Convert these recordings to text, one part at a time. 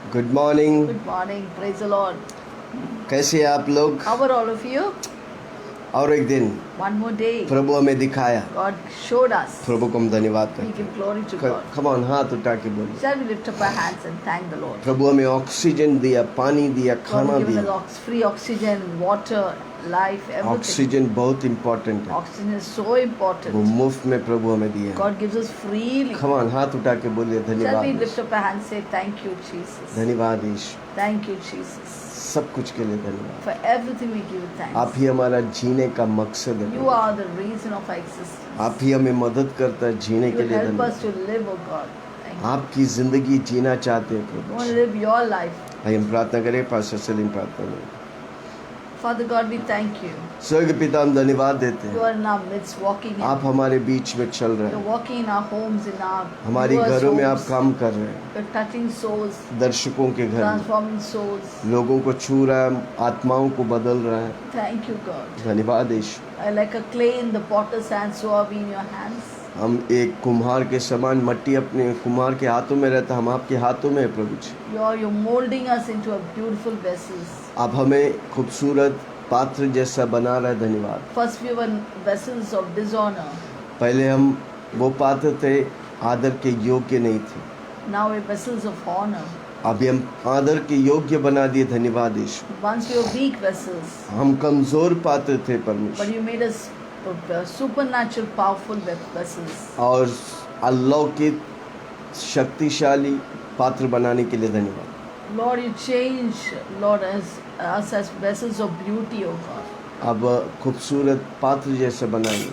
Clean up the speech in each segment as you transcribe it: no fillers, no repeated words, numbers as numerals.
Good morning. Good morning. Praise the Lord. कैसे हैं आप लोग? How are all of you? और एक दिन One more day. प्रभु हमें दिखाया, God showed us. प्रभु को हम धन्यवाद We करते give glory to हैं। God. कम ऑन, हाथ उठा के बोलिए। Shall we lift up our hands and thank the Lord? प्रभु हमें ऑक्सीजन दिया, पानी दिया, God खाना has given दिया। us free oxygen, water, life, everything. Oxygen बहुत इम्पोर्टेंट है, Oxygen is so वो important. मुफ्त में प्रभु हमें दिया है। God gives us freely. Come on, हाथ उठा के बोलिए Shall we धन्यवाद lift up our hands and say thank you, Jesus? धन्यवाद यीशु, Thank you, Jesus. सब कुछ के लिए धन्यवाद। For everything we give you आप thanks. ही हमारा जीने का मकसद है You Prabhu. are the reason of our existence. आप ही हमें मदद करता है जीने You के will लिए help धन्यवाद। us to live, oh God. Thank you. आपकी जिंदगी जीना चाहते हैं We want Prabhu. to live your life. आइए हम प्रार्थना करें, पास्टर सलीम प्रार्थना करें। Father God, we thank you. स्वर्ग पिता हम धन्यवाद देते You हैं, are in our midst, walking in. आप हमारे बीच में चल रहे You're हैं, walking in our homes, in our हमारी viewers' घरों में आप homes. काम कर रहे हैं, You're touching souls, दर्शकों के घर में transforming souls. लोगों को छू रहा है, आत्माओं को बदल रहा है। Thank you, God. धन्यवाद यीशु। Like a clay in the potter's hands, so are we in your hands. हम एक कुम्हार के समान, मट्टी अपने कुम्हार के हाथों में रहता, हम आपके हाथों में है प्रभु जी। You're molding us into a beautiful vessels. आप हमें खूबसूरत पात्र जैसा बना रहा है, धन्यवाद। First we were vessels of dishonor. पहले हम वो पात्र थे, आदर के योग्य नहीं थे, Now we're vessels of honor. अभी हम आदर के योग्य बना दिए, धन्यवाद यीशु। Once we were weak vessels, हम कमज़ोर पात्र थे but परमेश्वर, you made us supernatural, powerful vessels. और अलौकिक शक्तिशाली पात्र बनाने के लिए धन्यवाद। Lord, you change, Lord, us as vessels of beauty, oh God. अब खूबसूरत पात्र जैसे बनाएंगे,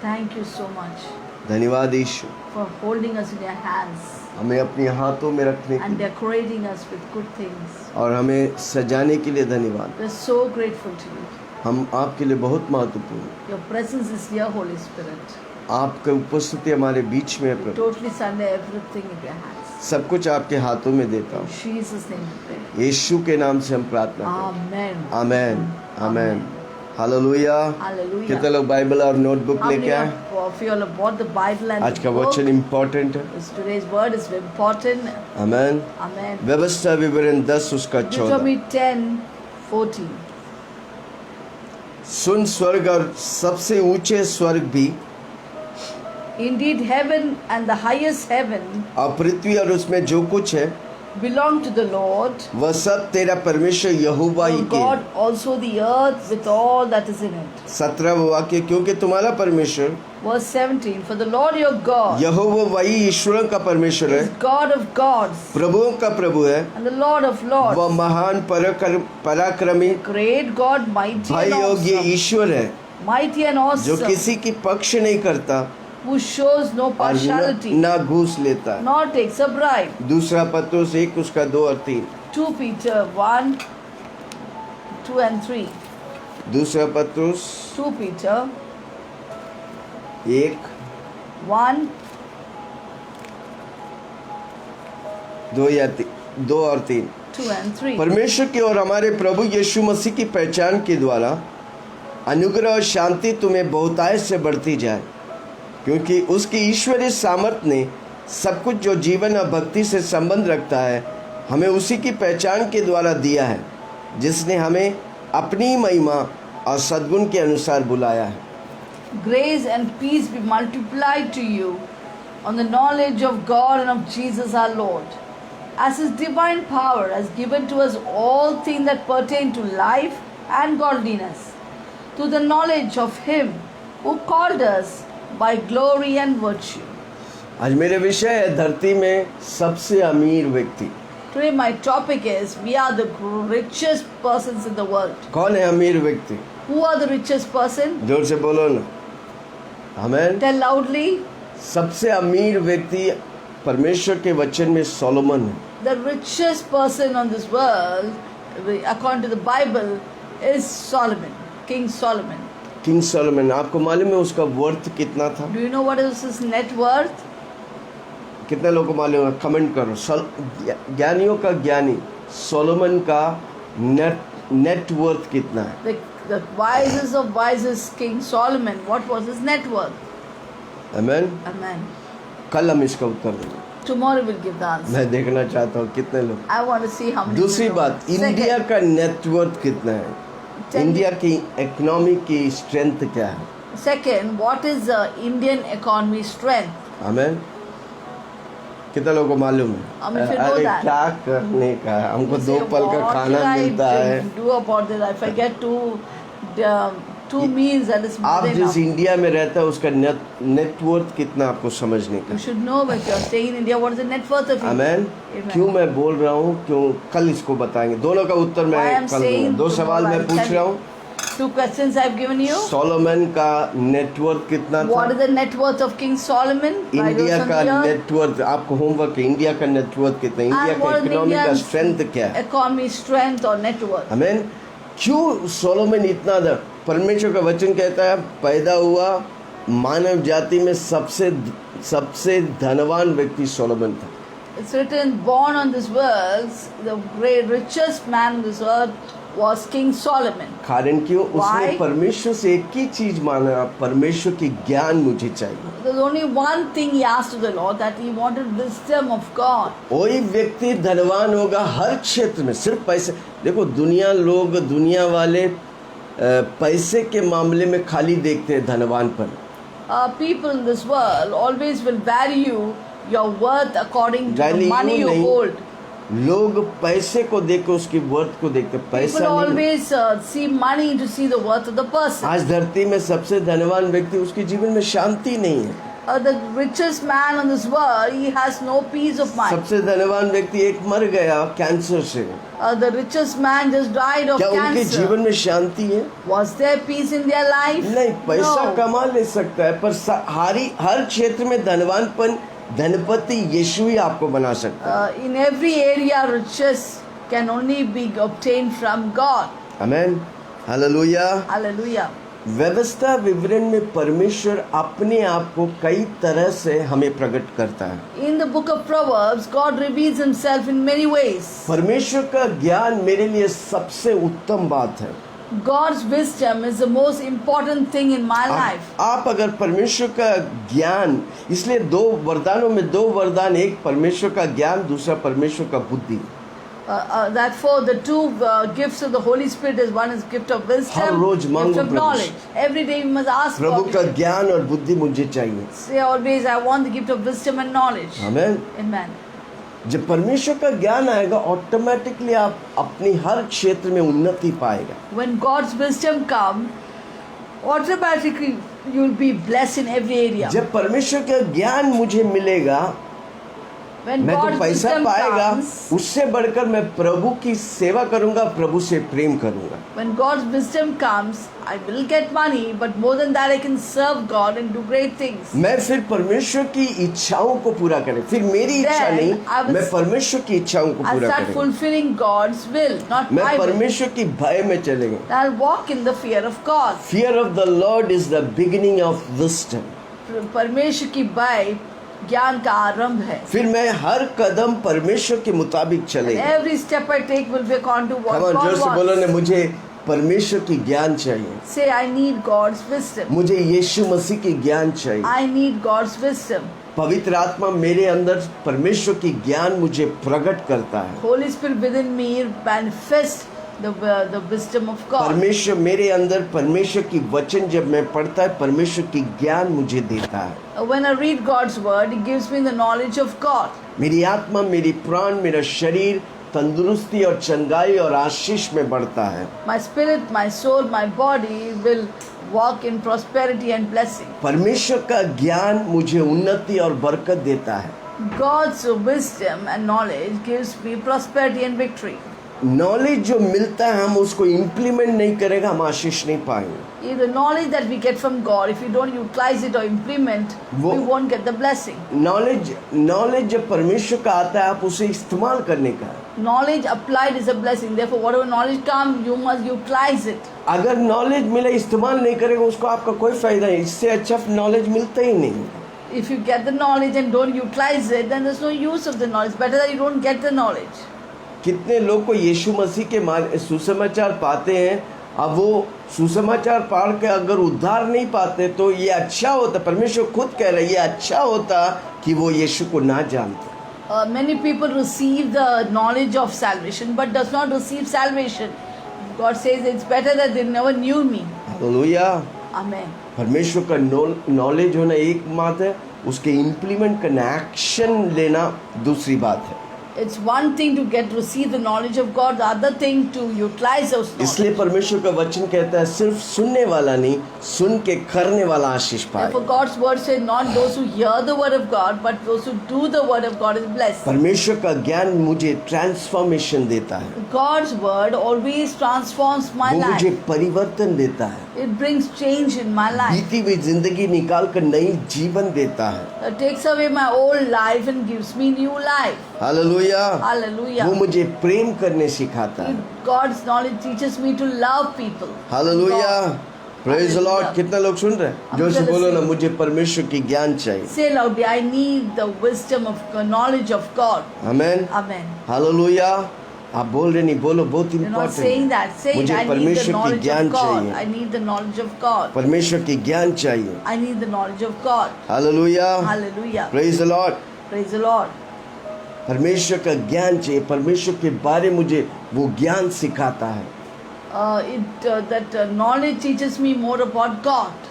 Thank you so much धन्यवाद यीशु। for holding us in your hands हमें अपने हाथों में रखने के and लिए decorating us with good things. और हमें सजाने के लिए धन्यवाद। We're so grateful to you. हम आपके लिए बहुत महत्वपूर्ण हैं। Your presence is here, Holy Spirit. आपकी उपस्थिति हमारे बीच में है प्रभु। Totally surrender everything in your hands. सब कुछ आपके हाथों में देता In हूँ, Jesus' name we pray. यीशु के नाम से हम प्रार्थना करते Amen. हैं। आमेन, आमेन, हालेलुया। Hallelujah. कितने लोग बाइबल और नोटबुक How many लेके आए? of you all have bought the Bible and आज the का book? वचन इम्पोर्टेंट है। Today's word is important. Amen. Amen. व्यवस्था विवरण 10 उसका 14। Deuteronomy 10:14. सुन, स्वर्ग और सबसे ऊंचे स्वर्ग भी Indeed, heaven and the highest heaven और पृथ्वी और उसमें जो कुछ है belong to the Lord, वह सब तेरा परमेश्वर यहोवा ही your के God, also the earth with all that is in it. 17 वाक्य, क्योंकि तुम्हारा परमेश्वर Verse 17. For the Lord your God यहोवा वही ईश्वरों का परमेश्वर है, is God of gods प्रभुओं का प्रभु है, and the Lord of lords, वह महान पराक्रमी great God, mighty भाई and योग्य awesome, ईश्वर है, mighty and जो awesome, किसी की पक्ष नहीं करता who shows no और partiality, ना घूस लेता। nor takes a bribe. दूसरा पत्रोस 1 उसका 2 और 3। 2 Peter 1, 2 and 3. दूसरा पत्रोस 2 Peter 1 1, 2 और 3। 2 and 3. परमेश्वर की और हमारे प्रभु यीशु मसीह की पहचान के द्वारा अनुग्रह और शांति तुम्हें बहुतायत से बढ़ती जाए, क्योंकि उसकी ईश्वरीय सामर्थ्य ने सब कुछ जो जीवन और भक्ति से संबंध रखता है हमें उसी की पहचान के द्वारा दिया है, जिसने हमें अपनी महिमा और सद्गुण के अनुसार बुलाया है। Grace and peace be multiplied to you on the knowledge of God and of Jesus our Lord, as His divine power has given to us all things that pertain to life and godliness, through the knowledge of Him who called us by glory and virtue. आज मेरे विषय है धरती में सबसे अमीर व्यक्ति। Today my topic is we are the richest persons in the world. कौन है अमीर व्यक्ति? Who are the richest person? जोर से बोलो ना, आमीन। Tell loudly. सबसे अमीर व्यक्ति परमेश्वर के वचन में सोलोमन है। The richest person on this world, according to the Bible, is Solomon, King Solomon. King Solomon, आपको मालूम है उसका वर्थ कितना था? Do you know what is his net worth? कितने लोगों को मालूम है? कमेंट करो। ज्ञानियों का ज्ञानी सोलोमन का नेट वर्थ कितना है? The wisest of wisest King Solomon, what was his net worth? आमीन। Amen. कल हम इसका उत्तर देंगे। tomorrow we'll give the answer. मैं देखना चाहता हूँ कितने लोग। I want to see how many. दूसरी people know. बात, इंडिया Second, का नेटवर्थ कितना है, इंडिया की इकोनॉमी की स्ट्रेंथ क्या है? second, what is the Indian economy strength? आमेन। कितना लोगों को मालूम I mean, if है? you know अरे that. क्या करने का है, हमको You दो say, पल का what खाना should I मिलता है। do about this? If I get two meals, that is more आप than जिस enough. इंडिया में रहता है उसका नेटवर्थ कितना आपको समझने का। You should know, if you are staying in India, what is the net worth of India? Amen. Amen. क्यों मैं बोल रहा हूँ, क्यों कल इसको बताएंगे। दोनों का उत्तर Why मैं I'm कल दूंगा। saying दो सवाल tomorrow मैं I'll पूछ tell रहा you. हूँ। Two questions I've given you. Solomon का नेटवर्थ कितना था? What is the net worth of King Solomon? India का Year? नेटवर्थ, आपको होमवर्क है, इंडिया का नेटवर्थ कितना है, इंडिया And का what is इकोनॉमी का India's स्ट्रेंथ क्या है? economy strength or net worth? आमेन। क्यों सोलोमन इतना परमेश्वर का वचन कहता है पैदा हुआ मानव जाति में सबसे धनवान व्यक्ति सोलोमन था। It's written, born on this world, the great richest man on this earth was King Solomon. कारण क्यों? उसने Why? परमेश्वर से एक ही चीज मांगा, परमेश्वर की ज्ञान मुझे चाहिए। There's only one thing he asked to the Lord, that he wanted wisdom of God. कोई व्यक्ति धनवान होगा हर क्षेत्र में, सिर्फ पैसे। देखो दुनिया वाले पैसे के मामले में खाली देखते हैं धनवानपन। People in this world always will value your worth according to the Really, money you you नहीं। hold. लोग पैसे को देख के उसकी वर्थ को देखते, People पैसा नहीं। always see money to see the worth of the person. आज धरती में सबसे धनवान व्यक्ति, उसके जीवन में शांति नहीं है। The richest man on this world, he has no peace of mind. सबसे धनवान व्यक्ति एक मर गया कैंसर से, The richest man just died of क्या उनके cancer. जीवन में शांति है? Was there peace in their life? नहीं। पैसा No. कमा ले सकता है, पर हर क्षेत्र में धनवानपन, धनपति यीशु ही आपको बना सकता है। In every area, riches can only be obtained from God. Amen, hallelujah. Hallelujah. व्यवस्था विवरण में परमेश्वर अपने आप को कई तरह से हमें प्रकट करता है। In the book of Proverbs, God reveals himself in many ways. परमेश्वर का ज्ञान मेरे लिए सबसे उत्तम बात है। God's wisdom is the most important thing in my life. आप अगर परमेश्वर का ज्ञान, इसलिए दो वरदानों में दो वरदान, एक परमेश्वर का ज्ञान, दूसरा परमेश्वर का बुद्धि। Therefore, the two gifts of the Holy Spirit is, one is gift of her wisdom, rose gift मांगो of Prabhu knowledge. Every day we must ask Prabhu God. का ज्ञान और बुद्धि मुझे चाहिए। Say always, I want the gift of wisdom and knowledge. Amen. Amen. जब परमेश्वर का ज्ञान आएगा, ऑटोमेटिकली आप अपनी हर क्षेत्र में उन्नति पाएगा। When God's wisdom comes, automatically you will be blessed in every area. जब परमेश्वर का ज्ञान मुझे मिलेगा, When मैं तो God's पैसा wisdom पाएगा, comes, उससे बढ़कर मैं प्रभु की सेवा करूंगा, प्रभु से प्रेम करूंगा। when God's wisdom comes, I will get money, but more than that, I can serve God and do great things. मैं फिर परमेश्वर की इच्छाओं को पूरा करें, फिर मेरी इच्छा Then नहीं, I will- मैं परमेश्वर की इच्छाओं को I पूरा start करें। fulfilling God's will, not मैं my will. परमेश्वर की भय में चलेंगे। I'll walk in the fear of God. Fear of the Lord is the beginning of wisdom. परमेश्वर की भय ज्ञान का आरंभ है. फिर मैं हर कदम परमेश्वर के मुताबिक And चलेंगे। every step I take will be according to what Come on, God जोर से बोलो wants. ने, मुझे परमेश्वर की ज्ञान चाहिए, Say, I need God's wisdom. मुझे यीशु मसीह की ज्ञान चाहिए। I need God's wisdom. पवित्र आत्मा मेरे अंदर परमेश्वर की ज्ञान मुझे प्रकट करता है। Holy Spirit within me manifests the wisdom of God. परमेश्वर मेरे अंदर, परमेश्वर की वचन जब मैं पढ़ता है, परमेश्वर की ज्ञान मुझे देता है। When I read God's word, it gives me the knowledge of God. मेरी आत्मा, मेरी प्राण, मेरा शरीर तंदुरुस्ती और चंगाई और आशीष में बढ़ता है। My spirit, my soul, my body will walk in prosperity and blessing. परमेश्वर का ज्ञान मुझे उन्नति और बरकत देता है। God's wisdom and knowledge gives me prosperity and victory. Knowledge जो मिलता है, हम उसको इम्प्लीमेंट नहीं करेगा, हम आशीष नहीं पाएंगे। The knowledge that we get from God, if we don't utilize it or implement, वो- we won't get the blessing. Knowledge जब परमेश्वर का आता है, आप उसे इस्तेमाल करने का है। Knowledge applied is a blessing. Therefore, whatever knowledge comes, you must utilize it. अगर नॉलेज मिले, इस्तेमाल नहीं करेगा, उसको आपका कोई फायदा नहीं। इससे अच्छा नॉलेज मिलता ही नहीं। If you get the knowledge and don't utilize it, then there's no use of the knowledge. Better that you don't get the knowledge. कितने लोग को यीशु मसीह के सुसमाचार पाते हैं, अब वो सुसमाचार पढ़ के अगर उद्धार नहीं पाते, तो ये अच्छा होता, परमेश्वर खुद कह रहा है, ये अच्छा होता कि वो यीशु को ना जानते। Many people receive the knowledge of salvation but does not receive salvation. God says it's better that they never knew me. Hallelujah. Amen. परमेश्वर का नॉलेज होना एक बात है, उसके इम्प्लीमेंट करना, एक्शन लेना दूसरी बात है। It's one thing to receive the knowledge of God, the other thing to utilize those knowledge. इसलिए परमेश्वर का वचन कहता है सिर्फ सुनने वाला नहीं, सुन के करने वाला आशीष पाए। Therefore God's word says not those who hear the word of God but those who do the word of God is blessed. परमेश्वर का ज्ञान मुझे ट्रांसफॉर्मेशन देता है, God's word always transforms my वो मुझे life. परिवर्तन देता है, It brings change in my life. बीती हुई जिंदगी निकाल कर नई जीवन देता है। It takes away my old life and gives me new life. Hallelujah. Hallelujah. वो मुझे प्रेम करने सिखाता है। God's knowledge teaches me to love people. Hallelujah. Praise the Lord. Hallelujah. कितना लोग सुन रहे हैं? I'm जोर से gonna बोलो ना, say- मुझे परमेश्वर की ज्ञान चाहिए। Say loudly, I need the wisdom of knowledge of God. Amen. Amen. Hallelujah. आप बोल रहे नहीं, बोलो, बहुत You're not saying important. that. Say it, मुझे I need the परमेश्वर की knowledge ज्ञान of God. चाहिए। I need the knowledge of God. परमेश्वर की ज्ञान चाहिए। I need the knowledge of God. Hallelujah. Hallelujah. Praise the Lord. Praise the Lord. परमेश्वर का ज्ञान चाहिए। परमेश्वर के बारे मुझे वो ज्ञान सिखाता है। That knowledge teaches me more about God.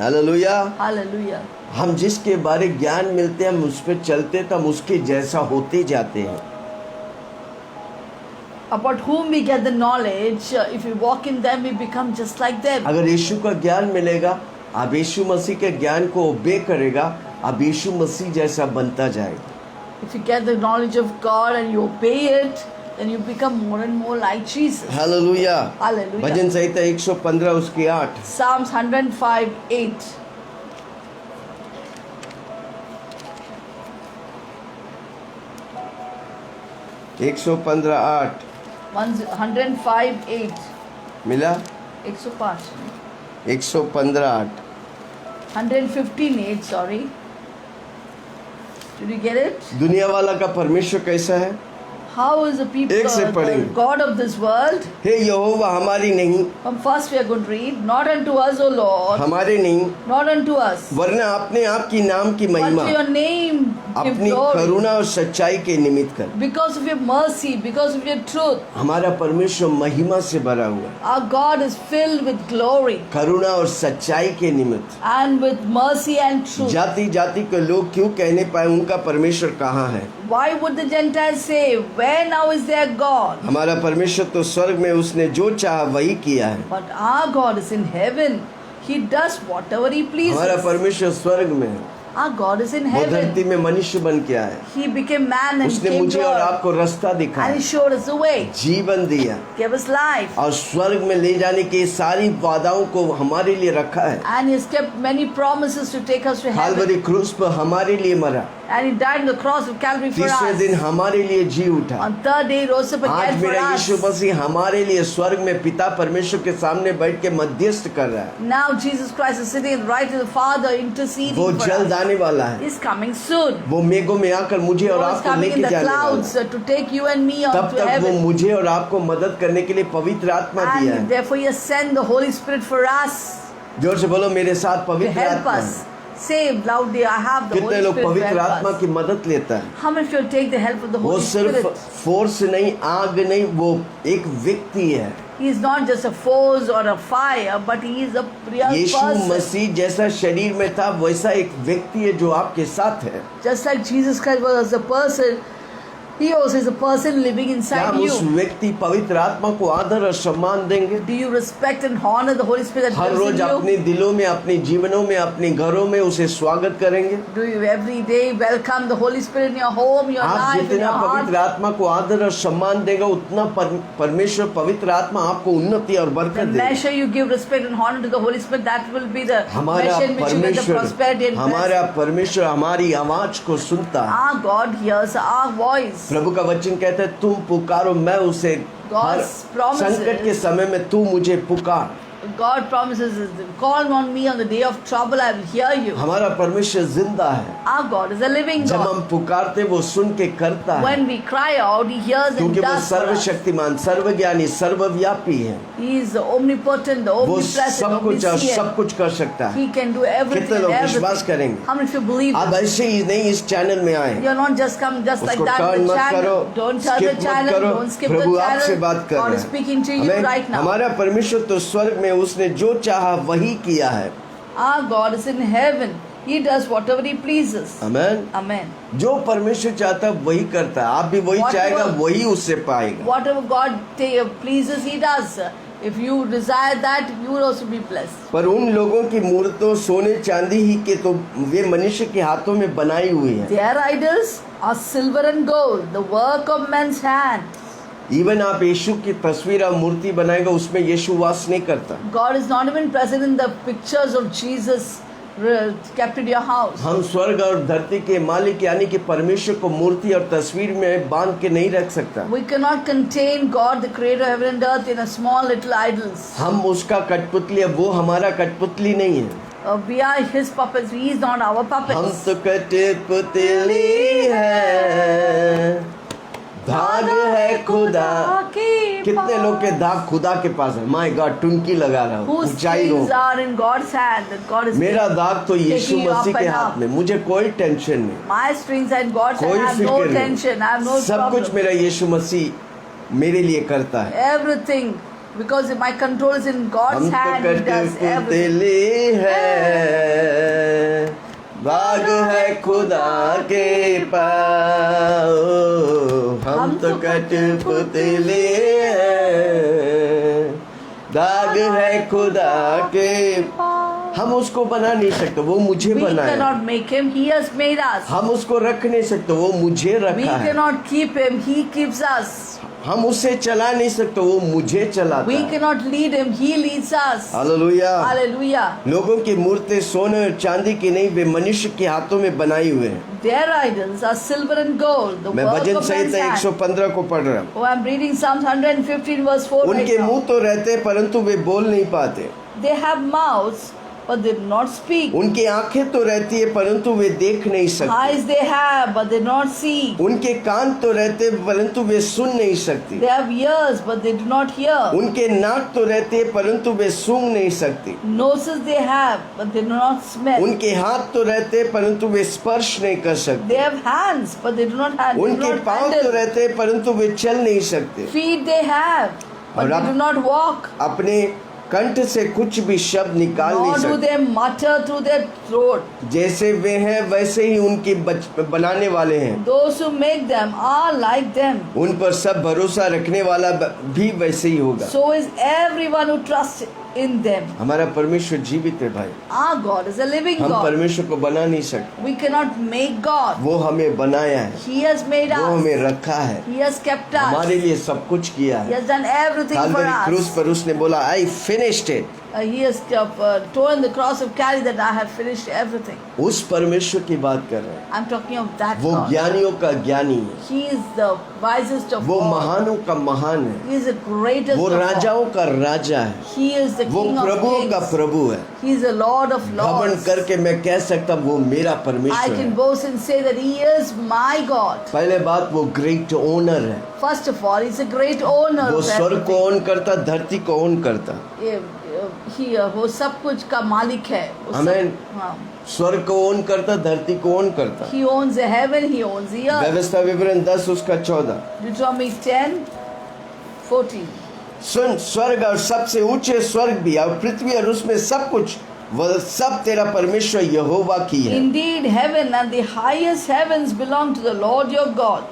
Hallelujah. Hallelujah. हम जिसके बारे ज्ञान मिलते हैं, हम उस पर चलते तो हम उसके जैसा होते जाते हैं। About whom we get the knowledge, if we walk in them, we become just like them. अगर यीशु का ज्ञान मिलेगा, आप यीशु मसीह के ज्ञान को ओबे करेगा, आप यीशु मसीह जैसा बनता जाएगा। If you get the knowledge of God and you obey it, then you become more and more like Jesus. Hallelujah. Hallelujah. भजन संहिता 115 उसकी 8। Psalms 105:8. एक 115:8 105:8. मिला? 105. 115:8। 115:8. Sorry. Did you get it? दुनिया वाला का परमेश्वर कैसा है? How is the people, एक से the पढ़ेंगे। God of this world? हे यहोवा हमारी नहीं, From first we are going to read, not unto us, O Lord, हमारे नहीं, not unto us, वरना अपने आप की नाम की but महिमा to your name give अपनी glory. करुणा और सच्चाई के निमित्त कर। Because of your mercy, because of your truth, हमारा परमेश्वर महिमा से भरा हुआ है, our God is filled with glory करुणा और सच्चाई के निमित्त। and with mercy and truth. जाति जाति के लोग क्यों कहने पाए उनका परमेश्वर कहाँ है? Why would the Gentiles say, where now is their God? हमारा परमेश्वर तो स्वर्ग में उसने जो चाहा वही किया है। But our God is in heaven. He does whatever he हमारा pleases. परमेश्वर स्वर्ग में है, Our God is in वो heaven. धरती में मनुष्य बन के आया। He became man and उसने came मुझे to और earth आपको रास्ता and दिखाया, he showed us the way, जीवन दिया gave us life, और स्वर्ग में ले जाने के सारी वादाओं को हमारे लिए रखा है। and he has kept many promises to take us to heaven. काल्वरी क्रूस पर हमारे लिए मरा, And he died on the cross of Calvary for तीसरे दिन us. हमारे लिए जी उठा। On third day he rose up आज again for मेरा us. यीशु मसीह हमारे लिए स्वर्ग में पिता परमेश्वर के सामने बैठ के मध्यस्थ कर रहा है। Now Jesus Christ is sitting at the right of the Father interceding वो for जल्द us. आने वाला है। He's coming soon. वो मेघों में आकर मुझे और He is आपको coming in लेके the जाने वाला clouds है। to take you and me तब on to तक वो heaven. मुझे और आपको मदद करने के लिए पवित्र आत्मा दिया And है। therefore he has sent the Holy Spirit for us जोर से बोलो मेरे साथ to पवित्र help आत्मा। us. Say loudly, I have the कितने Holy लोग Spirit to पवित्र help आत्मा us. की मदद लेता है? How many of you will take the help of the वो Holy सिर्फ Spirit? फोर्स नहीं, आग नहीं, वो एक व्यक्ति है। He is not just a force or a fire, but he is a real Yeshu person. मसीह जैसा शरीर में था वैसा एक व्यक्ति है जो आपके साथ है। Just like Jesus Christ was a person, he also is a person living क्या inside हम उस you. व्यक्ति पवित्र आत्मा को आदर और सम्मान देंगे? Do you respect and honor the Holy Spirit that her lives in rose you? अपने दिलों में, अपने जीवनों में, अपने घरों में उसे स्वागत करेंगे? Do you every day welcome the Holy Spirit in your home, your आप life, in जितना your पवित्र heart? आत्मा को आदर और सम्मान देगा उतना परमेश्वर पवित्र आत्मा आपको उन्नति और The बरकत देगा। measure you give respect and honor to the Holy Spirit, that will be the हमारा measure in which you get the prosperity परमेश्वर and हमारा blessing. परमेश्वर हमारी आवाज को सुनता है। Our God hears our voice. प्रभु का वचन कहता है तुम पुकारो मैं उसे, हर God's promises. संकट के समय में तू मुझे पुकार। God promises us, call on me on the day of trouble, I will hear you. हमारा परमेश्वर जिंदा है, Our God is a living जब God. हम पुकारते वो सुन के करता है, When we cry out, He hears and क्योंकि वो does for us. सर्वशक्तिमान, सर्वज्ञानी, सर्वव्यापी है, He is the omnipotent, the वो omnipresent, सब कुछ और सब omniscient. कुछ कर सकता है। He can do everything. कितने लोग everything. विश्वास करेंगे? How many of you believe आप it? ऐसे ही नहीं इस चैनल में आए, You're not just come just like उसको that. टर्न The मत channel. करो, Don't turn skip the मत channel. करो, Don't skip प्रभु the आपसे channel. बात कर God रहे is हैं। speaking to you हमें- right now. हमारा परमेश्वर तो स्वर्ग में उसने जो चाहा वही किया है। Our God is in heaven. He does whatever He pleases. Amen. Amen. जो परमेश्वर चाहता है वही करता है, आप भी वही Whatever- चाहेगा वही उससे पाएगा। Whatever God pleases, He does. If you desire that, you will also be blessed. पर उन लोगों की मूर्तों सोने चांदी ही के तो वे मनुष्य के हाथों में बनाई हुई है। Their idols are silver and gold, the work of men's hands. Even आप यीशु की तस्वीर और मूर्ति बनाएगा उसमें यीशु वास नहीं करता। God is not even present in the pictures of Jesus kept in your house. हम स्वर्ग और धरती के मालिक यानी कि परमेश्वर को मूर्ति और तस्वीर में बांध के नहीं रख सकता। We cannot contain God, the creator of heaven and earth, in a small little idols. हम उसका कठपुतली है, वो हमारा कठपुतली नहीं है। We are His puppets. He is not our हम puppets. तो कठपुतली है, धाग है खुदा। कितने लोग के दाग खुदा के पास है? माय गॉड, टुनकी लगा रहा हूँ, Whose ऊंचाई strings हो। are in God's hand, that God is मेरा दाग तो यीशु taking you up मसीह के and हाथ up. में, मुझे कोई टेंशन नहीं, My strings are in God's hand. कोई I have no फिक्र tension. I have no नहीं। सब कुछ problem. मेरा यीशु मसीह मेरे लिए करता है। Everything, because my control is in God's हम तो hand. He does everything. कठपुतली है, दाग है खुदा के पास। हम तो कठपुतली है, दाग है खुदा के। हम उसको बना नहीं सकते, वो मुझे We बनाया। cannot make Him. He has made us. हम उसको रख नहीं सकते, वो मुझे We रखा है। cannot keep Him. He keeps us. हम उससे चला नहीं सकते, वो मुझे चलाता We है। cannot lead Him. He leads us. Hallelujah. Hallelujah. लोगों की मूर्तें सोने और चांदी की नहीं, वे मनुष्य के हाथों में बनाई हुए हैं। Their idols are silver and gold, the मैं work bhajan of men's Samhita hand. 115 को पढ़ रहा हूँ। Oh, I'm reading Psalms 115 verse 4 right उनके now. मुंह तो रहते परंतु वे बोल नहीं पाते, They have mouths, but they do not speak. उनकी आंखें तो रहती है परंतु वे देख नहीं सकते, Eyes they have, but they do not see. उनके कान तो रहते परंतु वे सुन नहीं सकती, They have ears, but they do not hear. उनके नाक तो रहते हैं परंतु वे सूंघ नहीं सकती, Noses they have, but they do not smell. उनके हाथ तो रहते हैं परंतु वे स्पर्श नहीं कर सकते, They have hands, but they do not have. They do उनके not पांव तो handle. रहते हैं परंतु वे चल नहीं सकते, Feet they have, but और they अब- do not walk. अपने कंठ से कुछ भी शब्द निकाल नहीं Nor do सकते। they mutter through their throat. जैसे वे हैं वैसे ही उनकी बनाने वाले हैं, Those who make them are like them. उन पर सब भरोसा रखने वाला भी वैसे ही होगा। So is everyone who trusts in them. हमारा परमेश्वर जीवित है भाई, Our God is a living हम God. परमेश्वर को बना नहीं सकते, We cannot make God. वो हमें बनाया है, He has made वो हमें us. रखा है, He has kept us. हमारे लिए सब कुछ किया He है। has done everything for काल्वरी क्रूस us. पर उसने बोला I finished it. He has torn the cross of Calvary that I have finished everything. उस परमेश्वर की बात कर रहे हैं, I'm talking of that वो God. ज्ञानियों का ज्ञानी है, He is the wisest of वो all. महानों का महान है, He is the greatest वो of all. राजाओं का राजा है, He is the वो King of प्रभुओं का kings. प्रभु है। He is the Lord of घमंड lords. करके मैं कह सकता वो मेरा I परमेश्वर can है। boast and say that He is my God. पहले बात वो ग्रेट ओनर है, First of all, He's a great owner वो of स्वर्ग को everything. ओन करता, धरती को ओन करता। वो सब कुछ का मालिक है. वो सब- Amen. हाँ. स्वर्ग को ओन करता, धरती को ओन करता। He owns the heaven, He owns the earth. व्यवस्था विवरण 10 उसका 14। Deuteronomy 10:14. सुन, स्वर्ग और सबसे ऊंचे स्वर्ग भी और पृथ्वी और उसमें सब कुछ वह सब तेरा परमेश्वर यहोवा की है। Indeed, heaven and the highest heavens belong to the Lord your God.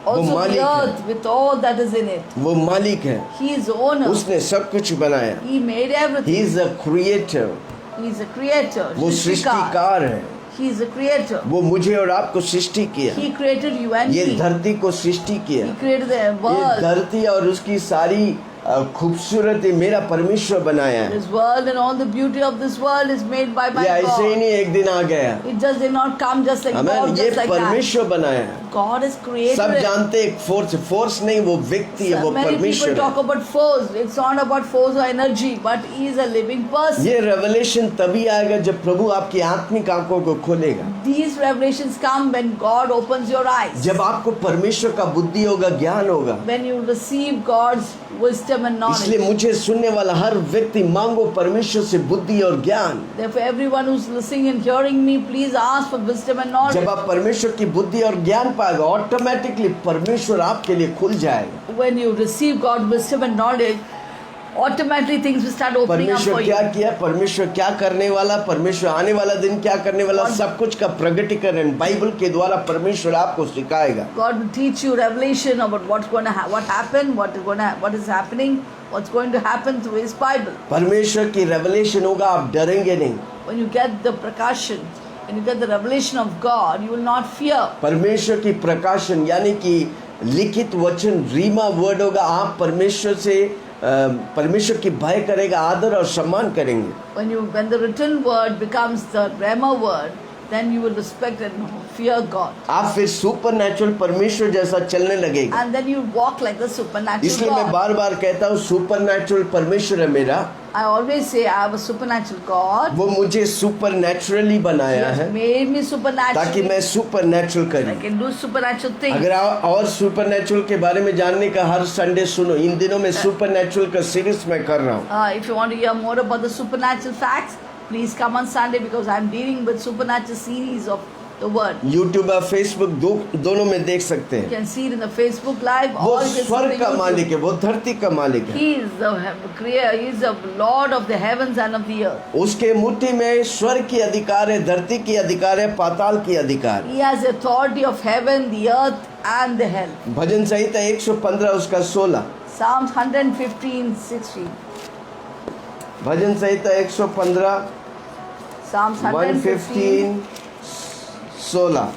Also मालिक the है। earth with all that is in it. वो मालिक है, He is the owner. उसने सब कुछ बनाया। He made he everything. Is a creator, He is a creator. वो सृष्टिकार. सृष्टिकार है, He is a creator. वो मुझे और आपको सृष्टि किया, He created you and ये me. धरती को सृष्टि किया। He created the ये world. धरती और उसकी सारी खूबसूरती मेरा परमेश्वर बनाया है। This world and all the beauty of this world is made by my ये ऐसे ही God. नहीं एक दिन आ गया, It just did not come just like हमें God, ये just like that. परमेश्वर बनाया है। God is created. सब जानते हैं फोर्स नहीं, वो व्यक्ति है, वो Many people परमेश्वर talk है। about force. It's not about force or energy, but He is a living person. ये रेवलेशन तभी आएगा जब प्रभु आपकी आत्मिक आंखों को खोलेगा, These revelations come when God opens your eyes. जब आपको परमेश्वर का बुद्धि होगा, ज्ञान होगा। When you receive God's wisdom and इसलिए knowledge. मुझे सुनने वाला हर व्यक्ति मांगो परमेश्वर से बुद्धि और ज्ञान। Therefore, everyone who's listening and hearing me, please ask for wisdom and knowledge. जब आप परमेश्वर की बुद्धि और ज्ञान पाएगा, ऑटोमेटिकली परमेश्वर आपके लिए खुल जाएगा। When you receive God's wisdom and knowledge, automatically things will start opening up for परमेश्वर you. क्या किया, परमेश्वर क्या करने वाला, परमेश्वर आने वाला दिन क्या करने वाला, सब कुछ का प्रगटीकरण बाइबल के द्वारा परमेश्वर आपको सिखाएगा। God will teach you revelation about what's going to what happened, what is happening, what's going to happen through His Bible. परमेश्वर की रेवलेशन होगा, आप डरेंगे नहीं। When you get the prakashan, when you get the revelation of God, you will not fear. परमेश्वर की प्रकाशन यानी कि लिखित वचन रीमा वर्ड होगा, आप परमेश्वर से परमेश्वर की भय करेगा, आदर और सम्मान करेंगे। When the written word becomes the Rhema word, then you will respect and fear God. आप फिर सुपरनैचुरल परमेश्वर जैसा चलने लगेगा। And then you walk like the supernatural इसलिए मैं God. बार बार कहता हूँ सुपरनैचुरल परमेश्वर है मेरा, I always say I have a supernatural God. वो मुझे सुपरनैचुरली He बनाया has है made me ताकि supernatural. मैं सुपरनैचुरल I करूं। can do supernatural things. अगर आप और सुपरनैचुरल के बारे में जानने का हर संडे सुनो, इन दिनों में सुपरनैचुरल का सीरीज मैं कर रहा हूँ। If you want to hear more about the supernatural facts, please come on Sunday because I'm dealing with supernatural series of the word. YouTube और फेसबुक दोनों में देख सकते You हैं। can see it in the Facebook Live वो or you can see it स्वर्ग on का YouTube. मालिक है, वो धरती का मालिक है। He is the creator. He is the Lord of the heavens and of the earth. उसके मुट्ठी में स्वर्ग की अधिकार है, धरती की अधिकार है, पाताल की अधिकार है। He has authority of heaven, the earth and the hell. भजन संहिता 115 उसका 16, Psalms 115:16. भजन संहिता 115 Psalms 115:16.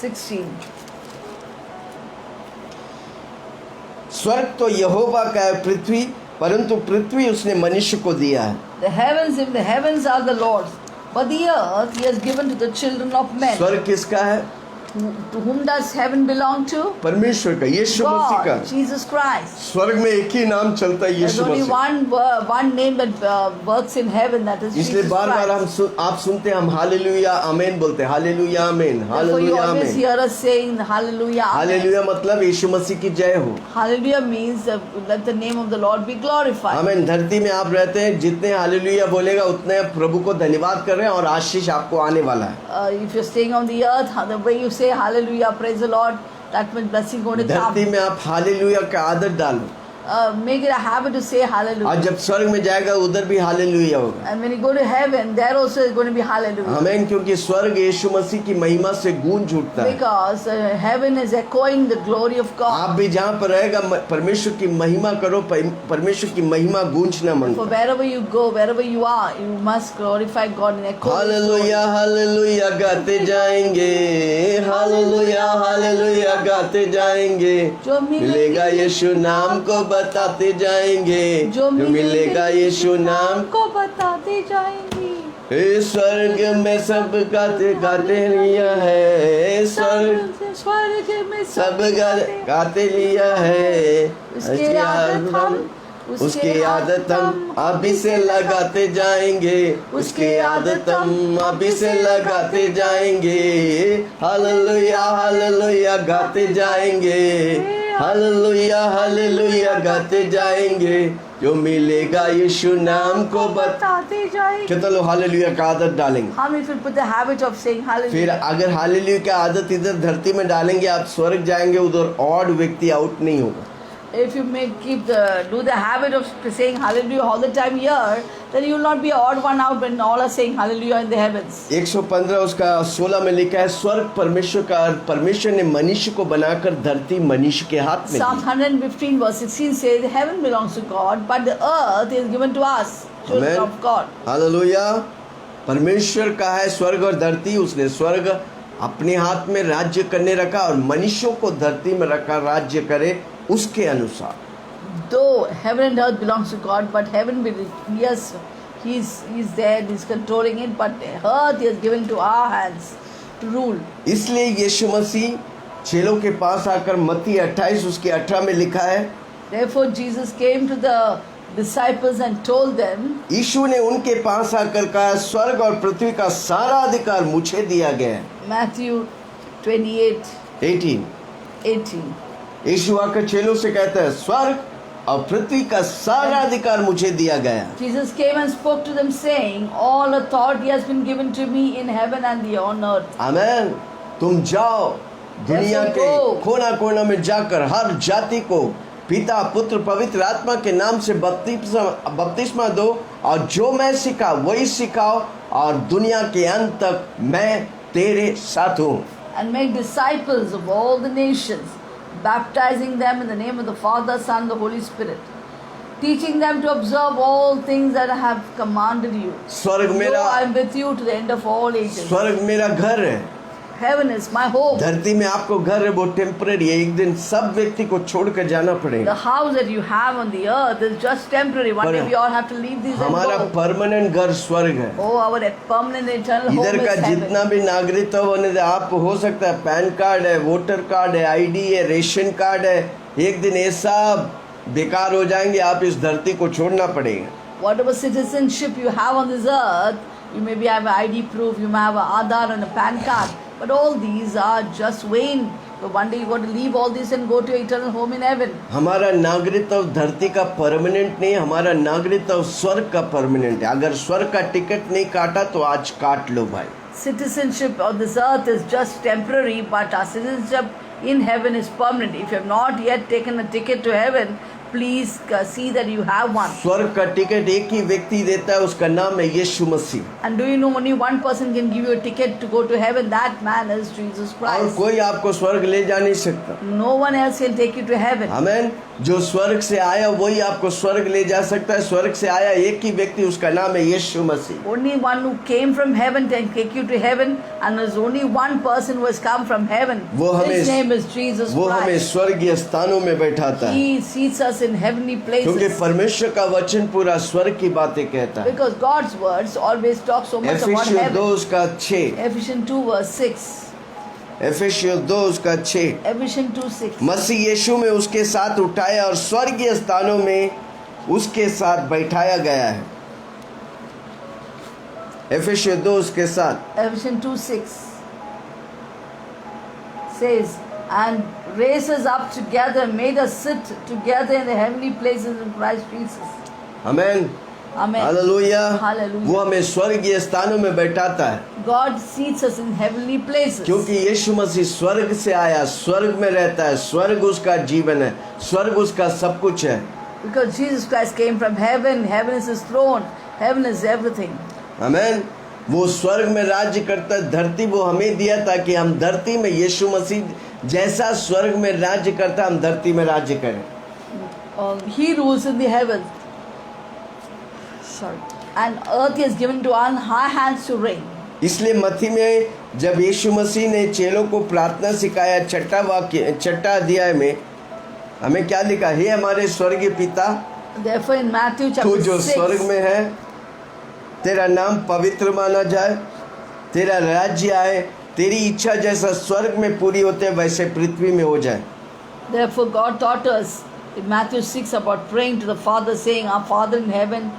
16। स्वर्ग तो यहोवा का है, पृथ्वी परंतु पृथ्वी उसने मनुष्य को दिया है। The heavens are the Lord's, but the earth He has given to the children of men. स्वर्ग किसका है? To whom does heaven belong to? परमेश्वर का, यीशु मसीह का। God, Jesus Christ. स्वर्ग में एक ही नाम चलता है, There's Yeshu only Masih. one name that works in heaven, that is इसलिए Jesus बार बार Christ. आप सुनते हैं, हम हालेलुया आमीन बोलते हैं, हालेलुया आमीन, Therefore, you हालेलुया always आमीन। hear us saying Hallelujah. Amen. Hallelujah मतलब यीशु मसीह की जय हो। Hallelujah means let the name of the Lord be glorified. आमीन। धरती में आप रहते हैं, जितने हालेलुया बोलेगा उतने प्रभु को धन्यवाद कर रहे हैं और आशीष आपको आने वाला है। If you're staying on the earth, the way you say Hallelujah, praise the Lord, that means blessing going to come. धरती में आप हालेलुया का आदत डालो, Make it a habit to say और Hallelujah. जब स्वर्ग में जाएगा उधर भी हालेलुया होगा। And when you go to heaven, there also is going to be Hallelujah. आमीन। क्योंकि स्वर्ग यीशु मसीह की महिमा से गूंज उठता है। Because heaven is echoing the glory of God. आप भी जहाँ पर रहेगा परमेश्वर की महिमा करो, परमेश्वर की महिमा गूंजना For मांगो। wherever you go, wherever you are, you must glorify God and echo His glory. Hallelujah hallelujah गाते जाएंगे, हालेलुया हालेलुया गाते जाएंगे, जो मिलेगा यीशु नाम को बताते जाएंगे, जो मिलेगा यीशु नाम को बताते जाएंगे। हे स्वर्ग में सब गाते गाते लिया है, स्वर्ग में सब गाते लिया है, उसकी आदत हम अभी से लगाते जाएंगे, उसकी आदत हम अभी से लगाते जाएंगे। हालेलुया हालेलुया गाते जाएंगे, हालेलुया हालेलुया गाते जाएंगे, जो मिलेगा यीशु नाम को बताते जाएंगे। कितना लोग हालेलुया का आदत डालेंगे? How many people put the habit of saying फिर Hallelujah? अगर हालेलुया का आदत इधर धरती में डालेंगे, आप स्वर्ग जाएंगे, उधर ऑड व्यक्ति आउट नहीं होगा। If you do the habit of saying Hallelujah all the time here, then you will not be an odd one out when all are saying Hallelujah in the heavens. 115 उसका 16 में लिखा है, स्वर्ग परमेश्वर का, परमेश्वर ने मनुष्य को बनाकर धरती मनुष्य के हाथ में Psalm the. 115 verse 16 says, heaven belongs to God, but the earth is given to us, children Amen. of God. Hallelujah. परमेश्वर का है स्वर्ग और धरती, उसने स्वर्ग अपने हाथ में राज्य करने रखा और मनुष्यों को धरती में रखा राज्य करे उसके अनुसार। though heaven and earth belongs to God, but heaven will, yes, he's there, he's controlling it, but earth he has given to our hands to rule. इसलिए यीशु मसीह चेलों के पास आकर मत्ती 28 उसके 18 में लिखा है, Therefore Jesus came to the disciples and told them, यीशु ने उनके पास आकर कहा, स्वर्ग और पृथ्वी का सारा अधिकार मुझे दिया गया है। Matthew 28, 18. यीशु आकर चेलों से कहता है, स्वर्ग और पृथ्वी का सारा अधिकार मुझे दिया गया। Jesus came and spoke to them saying, all authority has been given to me in heaven and on earth. आमेन। तुम जाओ दुनिया के कोना कोना में जाकर हर जाति को पिता पुत्र पवित्र आत्मा के नाम से बपतिस्मा दो, और जो मैं सिखा वही सिखाओ, और दुनिया के अंत तक मैं तेरे साथ हूँ। And make disciples of all the nations, baptizing them in the name of the Father, Son, and the Holy Spirit, teaching them to observe all things that I have commanded you. स्वर्ग मेरा, I am with you to the end of all ages. स्वर्ग मेरा घर है। Heaven is my home. धरती में आपको घर है, वो टेम्पररी है, एक दिन सब व्यक्ति को छोड़कर जाना The पड़ेगा। house that you have on the earth is just temporary. One day we all have to leave these and हमारा go. परमानेंट घर स्वर्ग है। Oh, our permanent eternal home इधर is का heaven. जितना भी नागरिकत्व होने दे, आप हो सकता है पैन कार्ड है, वोटर कार्ड है, आईडी है, रेशन कार्ड है, एक दिन ये सब बेकार हो जाएंगे, आप इस धरती को छोड़ना पड़ेगा। Whatever citizenship you have on this earth, you maybe have an ID proof, you may have an Aadhaar and a PAN card, but all these are just vain. So one day you got to leave all this and go to eternal home in heaven. हमारा नागरिकत्व धरती का permanent नहीं, हमारा नागरिकत्व स्वर्ग का permanent है। अगर स्वर्ग का टिकट नहीं काटा तो आज काट लो भाई। Citizenship on this earth is just temporary, but our citizenship in heaven is permanent. If you have not yet taken a ticket to heaven, please see that you have one. स्वर्ग का ticket एक ही व्यक्ति देता है, उसका नाम है यीशु मसीह। And do you know only one person can give you a ticket to go to heaven? That man is Jesus और Christ. कोई आपको स्वर्ग ले जा नहीं सकता। No one else can take you to heaven. आमेन। जो स्वर्ग से आया वही आपको स्वर्ग ले जा सकता है। स्वर्ग से आया एक ही व्यक्ति, उसका नाम है यीशु मसीह। Only one who came from heaven can take you to heaven, and there's only one person who has come from heaven. His name is Jesus वो हमें Christ. स्वर्गीय स्थानों में बैठाता है, He seats us in heavenly क्योंकि places. परमेश्वर का वचन पूरा स्वर्ग की बातें कहता है। Because God's words always talk so much about एफिसियों heaven. 2:6, Ephesians 2 verse 6. एफिसियों 2:6, Ephesians 2:6. मसीह यीशु में उसके साथ उठाया और स्वर्गीय स्थानों में उसके साथ बैठाया गया है। एफिसियों 2 उसके साथ। Ephesians 2:6 says, and raised us up together, made us sit together in the heavenly places in Christ Jesus. Amen. Amen. Hallelujah. Hallelujah. वो हमें स्वर्गीय स्थानों में बैठाता है, God seats us in heavenly places. क्योंकि यीशु मसीह स्वर्ग से आया, स्वर्ग में रहता है, स्वर्ग उसका जीवन है, स्वर्ग उसका सब कुछ है। Because Jesus Christ came from heaven, heaven is his throne, heaven is everything. आमेन। वो स्वर्ग में राज्य करता है, धरती वो हमें दिया ताकि हम धरती में यीशु मसीह जैसा स्वर्ग में राज्य करता हम धरती में राज्य करें। He rules in the heavens. Sorry. And earth is given to our high hands to reign. इसलिए मत्ती में जब यीशु मसीह ने चेलों को प्रार्थना सिखाया, छठा अध्याय में हमें क्या लिखा, हे हमारे स्वर्गीय पिता, Therefore in Matthew तू chapter जो स्वर्ग 6, में है, तेरा नाम पवित्र माना जाए, तेरा राज्य आए, तेरी इच्छा जैसा स्वर्ग में पूरी होते वैसे पृथ्वी में हो जाए। therefore God taught us in Matthew 6 about praying to the Father, saying, our Father in heaven,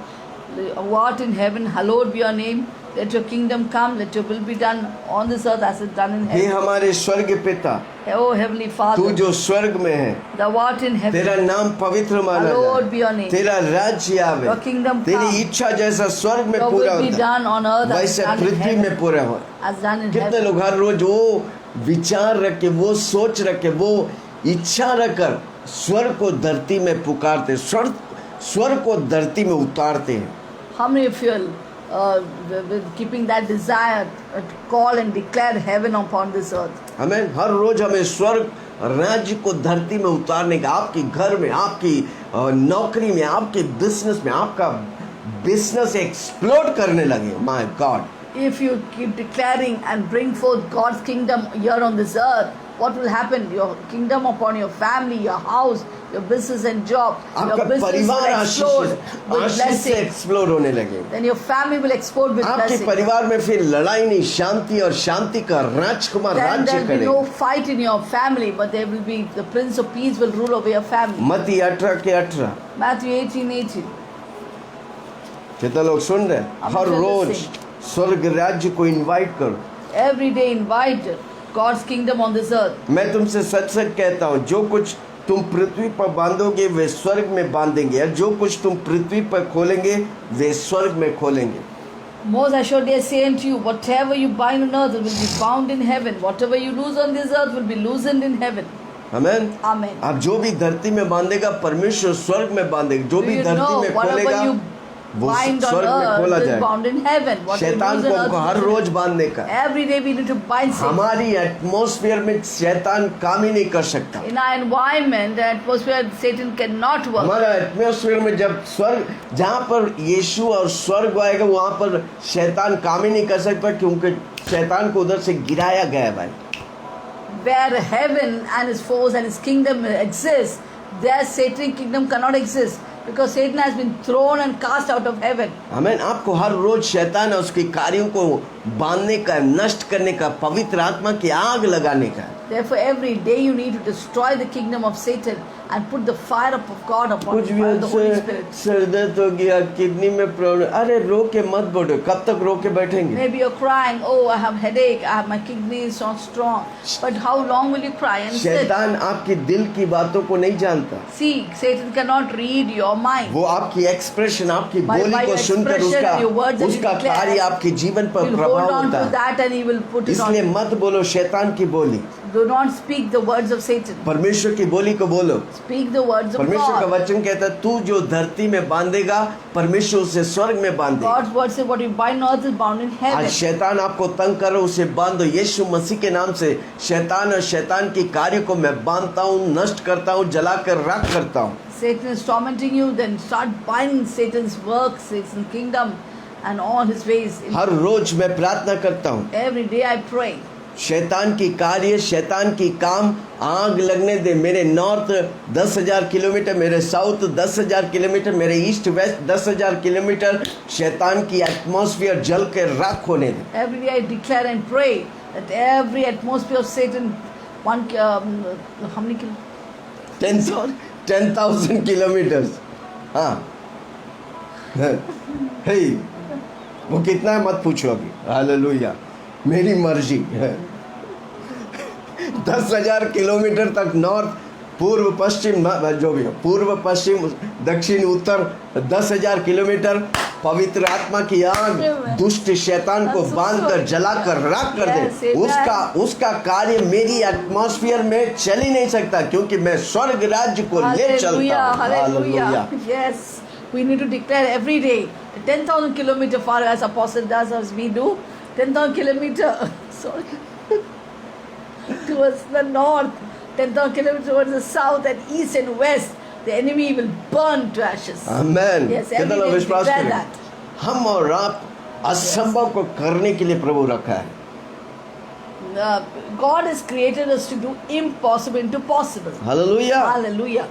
who art in heaven, hallowed be your name. Let your kingdom come, let your will be done on this earth as it done in hey heaven. हमारे स्वर्गीय पिता, Oh heavenly तू Father, जो स्वर्ग में है, thou art in तेरा heaven, नाम पवित्र माना hallowed be जाए, your name. तेरा राज्य आवे, Your kingdom तेरी come. इच्छा जैसा स्वर्ग में Your पूरा will be होता done on earth as वैसे done in पृथ्वी heaven, में पूरा हो। as done in कितने heaven. लोग हर रोज वो विचार रख के, वो सोच रख के, वो इच्छा रखकर स्वर्ग को धरती में पुकारते, स्वर्ग को धरती में उतारते हैं। How many feel with keeping that desire to call and declare heaven upon this earth? हमें हर रोज हमें स्वर्ग राज्य को धरती में उतारने का, आपके घर में, आपकी नौकरी में, आपके बिजनेस में, आपका बिजनेस एक्सप्लोड करने लगे। My God, If you keep declaring and bring forth God's kingdom here on this earth, what will happen? Your kingdom upon your family, your house, your business and job. आपका Your business will परिवार explode with आशीष से blessing. Explore होने लगे। Then your family will explode with आपके blessing. परिवार में फिर लड़ाई नहीं, शांति और शांति का राजकुमार Then राज्य there will be करेगा। no fight in your family, but there will be the Prince of Peace will rule over your family. मत्ती 18:18। Matthew 18:18. कितना लोग सुन रहे हैं? I'm her just rose listening. स्वर्ग राज्य को इनवाइट करो। Every day invite God's kingdom on this earth. मैं तुमसे सच सच कहता हूँ, जो कुछ तुम पृथ्वी पर बांधोगे वे स्वर्ग में बांधेंगे, और जो कुछ तुम पृथ्वी पर खोलेंगे वे स्वर्ग में खोलेंगे। Most assuredly I say unto you, whatever you bind on earth will be bound in heaven. Whatever you loose on this earth will be loosened in heaven. Amen. Amen. आप जो भी धरती में बांधेगा परमेश्वर स्वर्ग में बांधेगा, जो Do भी you धरती know में whatever खोलेगा you वो bind on स्वर्ग में खोला earth is जाएगा। bound in heaven. What you शैतान loose को on हमको earth हर is रोज बांधने का। every day we need to bind Satan. हमारी एटमॉस्फेयर में शैतान काम ही नहीं कर सकता। In our environment, the atmosphere, Satan cannot work. हमारा एटमॉस्फेयर में जब स्वर्ग, जहाँ पर यीशु और स्वर्ग आएगा वहाँ पर शैतान काम ही नहीं कर सकता, क्योंकि शैतान को उधर से गिराया गया है भाई। Where heaven and his foes and his kingdom exists, there Satan's kingdom cannot exist. Because Satan has been thrown and cast out of heaven. आमीन। आपको हर रोज शैतान और उसके कार्यों को बांधने का, नष्ट करने का, पवित्र आत्मा की आग लगाने का। Therefore, every day you need to destroy the kingdom of Satan and put the fire of God upon कुछ भी the Holy Spirit. सर दर्द हो गया, किडनी में प्रॉब्लम, अरे रो के मत बोलो, कब तक रो के बैठेंगे? Maybe you're crying, oh, I have headache, my kidney is not strong. But how long will you cry and sit? शैतान आपके दिल की बातों को नहीं जानता। See, Satan cannot read your mind. वो आपकी एक्सप्रेशन, आपकी By बोली को your सुनकर expression, your words that you उसका declare, कार्य आपके जीवन पर He'll hold प्रभाव on होता to है। that and he will put it इसलिए on. मत बोलो शैतान की बोली, Do not speak the words of Satan. परमेश्वर की बोली को बोलो। Speak the words of परमेश्वर का God. वचन कहता है, तू जो धरती में बांधेगा परमेश्वर उसे स्वर्ग में बांधेगा। God's word says what you bind on earth is bound in आज heaven. शैतान आपको तंग करो, उसे बांधो। यीशु मसीह के नाम से शैतान और शैतान की कार्य को मैं बांधता हूँ, नष्ट करता हूँ, जलाकर राख करता हूँ। Satan is tormenting you, then start binding Satan's works, Satan's kingdom and all his ways. हर रोज मैं प्रार्थना करता हूँ, Every day I pray. शैतान की कार्य, शैतान की काम आग लगने दे। मेरे नॉर्थ 10,000 किलोमीटर, मेरे साउथ 10,000 किलोमीटर, मेरे ईस्ट वेस्ट 10,000 किलोमीटर शैतान की एटमॉस्फेयर जल के राख होने दे। Every day I declare and pray that every atmosphere of Satan, how many kilometers? 10,000 kilometre. हाँ हे, वो कितना है मत पूछो अभी। हालेलुया, मेरी मर्जी है। 10,000 किलोमीटर तक नॉर्थ, पूर्व पश्चिम, जो भी हो, पूर्व पश्चिम दक्षिण उत्तर 10,000 किलोमीटर पवित्र आत्मा की आग दुष्ट शैतान को बांधकर जलाकर राख कर दे। उसका कार्य मेरी एटमॉस्फेयर में चल ही नहीं सकता, क्योंकि मैं स्वर्ग राज्य को ले चलता हूँ। Hallelujah. Yes, we need to declare every day 10,000 kilometer far as apostle does, as we do 10,000 kilometer sorry towards the north, 10,000 kilometer towards the south and east and west. The enemy will burn to ashes. Amen. Yes, कितना every लोग day विश्वास declare करें? that. हम और आप असंभव को करने के लिए प्रभु रखा है। God has created us to do impossible into possible. Hallelujah. Hallelujah.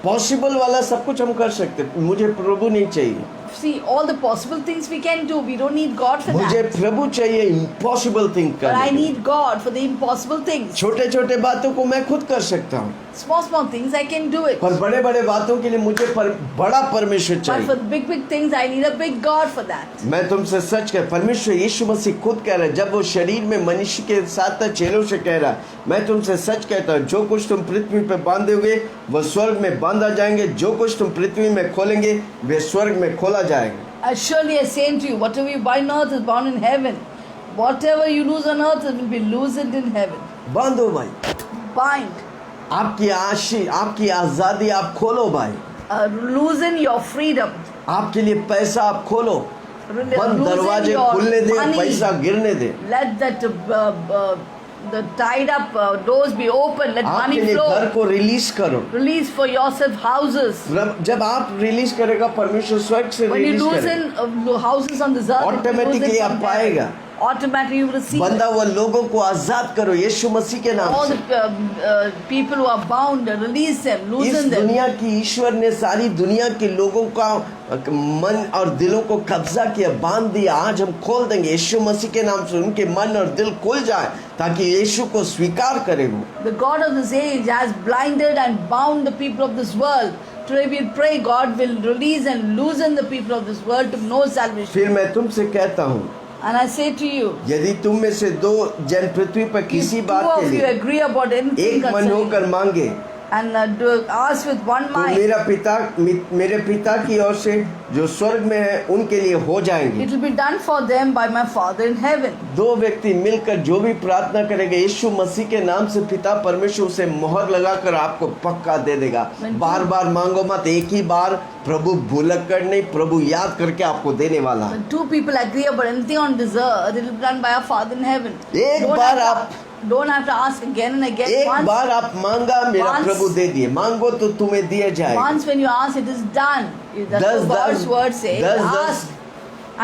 Possible वाला सब कुछ हम कर सकते, मुझे प्रभु नहीं चाहिए। See, all the possible things we can do. We don't need God for मुझे that. प्रभु चाहिए इम्पॉसिबल थिंग But I करने के लिए। need God for the impossible things. छोटे छोटे बातों को मैं खुद कर सकता हूँ, Small things I can do it. पर बड़े बड़े बातों के लिए मुझे बड़ा परमेश्वर But चाहिए। for big things I need a big God for that. मैं तुमसे सच कह, परमेश्वर यीशु मसीह खुद कह रहा है, जब वो शरीर में मनुष्य के साथ चेलों से कह रहा, मैं तुमसे सच कहता हूँ, जो कुछ तुम पृथ्वी पे बांधोगे वह स्वर्ग में बांधा जाएंगे, जो कुछ तुम पृथ्वी में खोलेंगे वे स्वर्ग में खोला जाएगा। Surely I say unto you, whatever you bind on earth is bound in heaven. Whatever you lose on earth will be loosened in heaven. बांधो भाई, Bind. आपकी आजादी आप खोलो भाई। Loosen your freedom. आपके लिए पैसा आप खोलो, बंद Loosen दरवाजे your खुलने दे, money. पैसा गिरने दे। Let that the tied up doors be open. Let आपके money लिए घर flow. को रिलीज करो। Release for yourself houses. जब आप रिलीज करेगा परमेश्वर स्वर्ग से When you रिलीज करेगा, loosen houses on this earth, automatically आप पाएगा। automatically you will receive बंधा it. हुआ लोगों को आजाद करो यीशु मसीह के नाम All से। the people who are bound, release them, इस loosen them. दुनिया की ईश्वर ने सारी दुनिया के लोगों का मन और दिलों को कब्जा किया, बांध दिया। आज हम खोल देंगे यीशु मसीह के नाम से, उनके मन और दिल खुल जाए ताकि यीशु को स्वीकार करे वो। The God of this age has blinded and bound the people of this world. Today we pray God will release and loosen the people of this world to know salvation. फिर मैं तुमसे कहता हूँ, And I say to you, यदि तुम में से दो जन पृथ्वी पर if किसी two बात के of you लिए agree about anything एक मन concerning होकर मांगे and do ask with one तो mind, मेरे पिता की ओर से जो स्वर्ग में है उनके लिए हो जाएंगे। it will be done for them by my Father in heaven. दो व्यक्ति मिलकर जो भी प्रार्थना करेंगे यीशु मसीह के नाम से, पिता परमेश्वर उसे मोहर लगाकर आपको पक्का दे देगा। बार बार मांगो मत, एक ही बार प्रभु भूलक कर नहीं, प्रभु याद करके आपको देने वाला है। When two people agree about anything on this earth, it will be done by our Father in heaven. एक बार Don't have to ask again and again. एक बार आप मांगा, मेरा once- प्रभु दे दिए, मांगो तो तुम्हें दिया जाएगा। Once when you ask, it is done. That's दस- what God's दस- word says. दस- Ask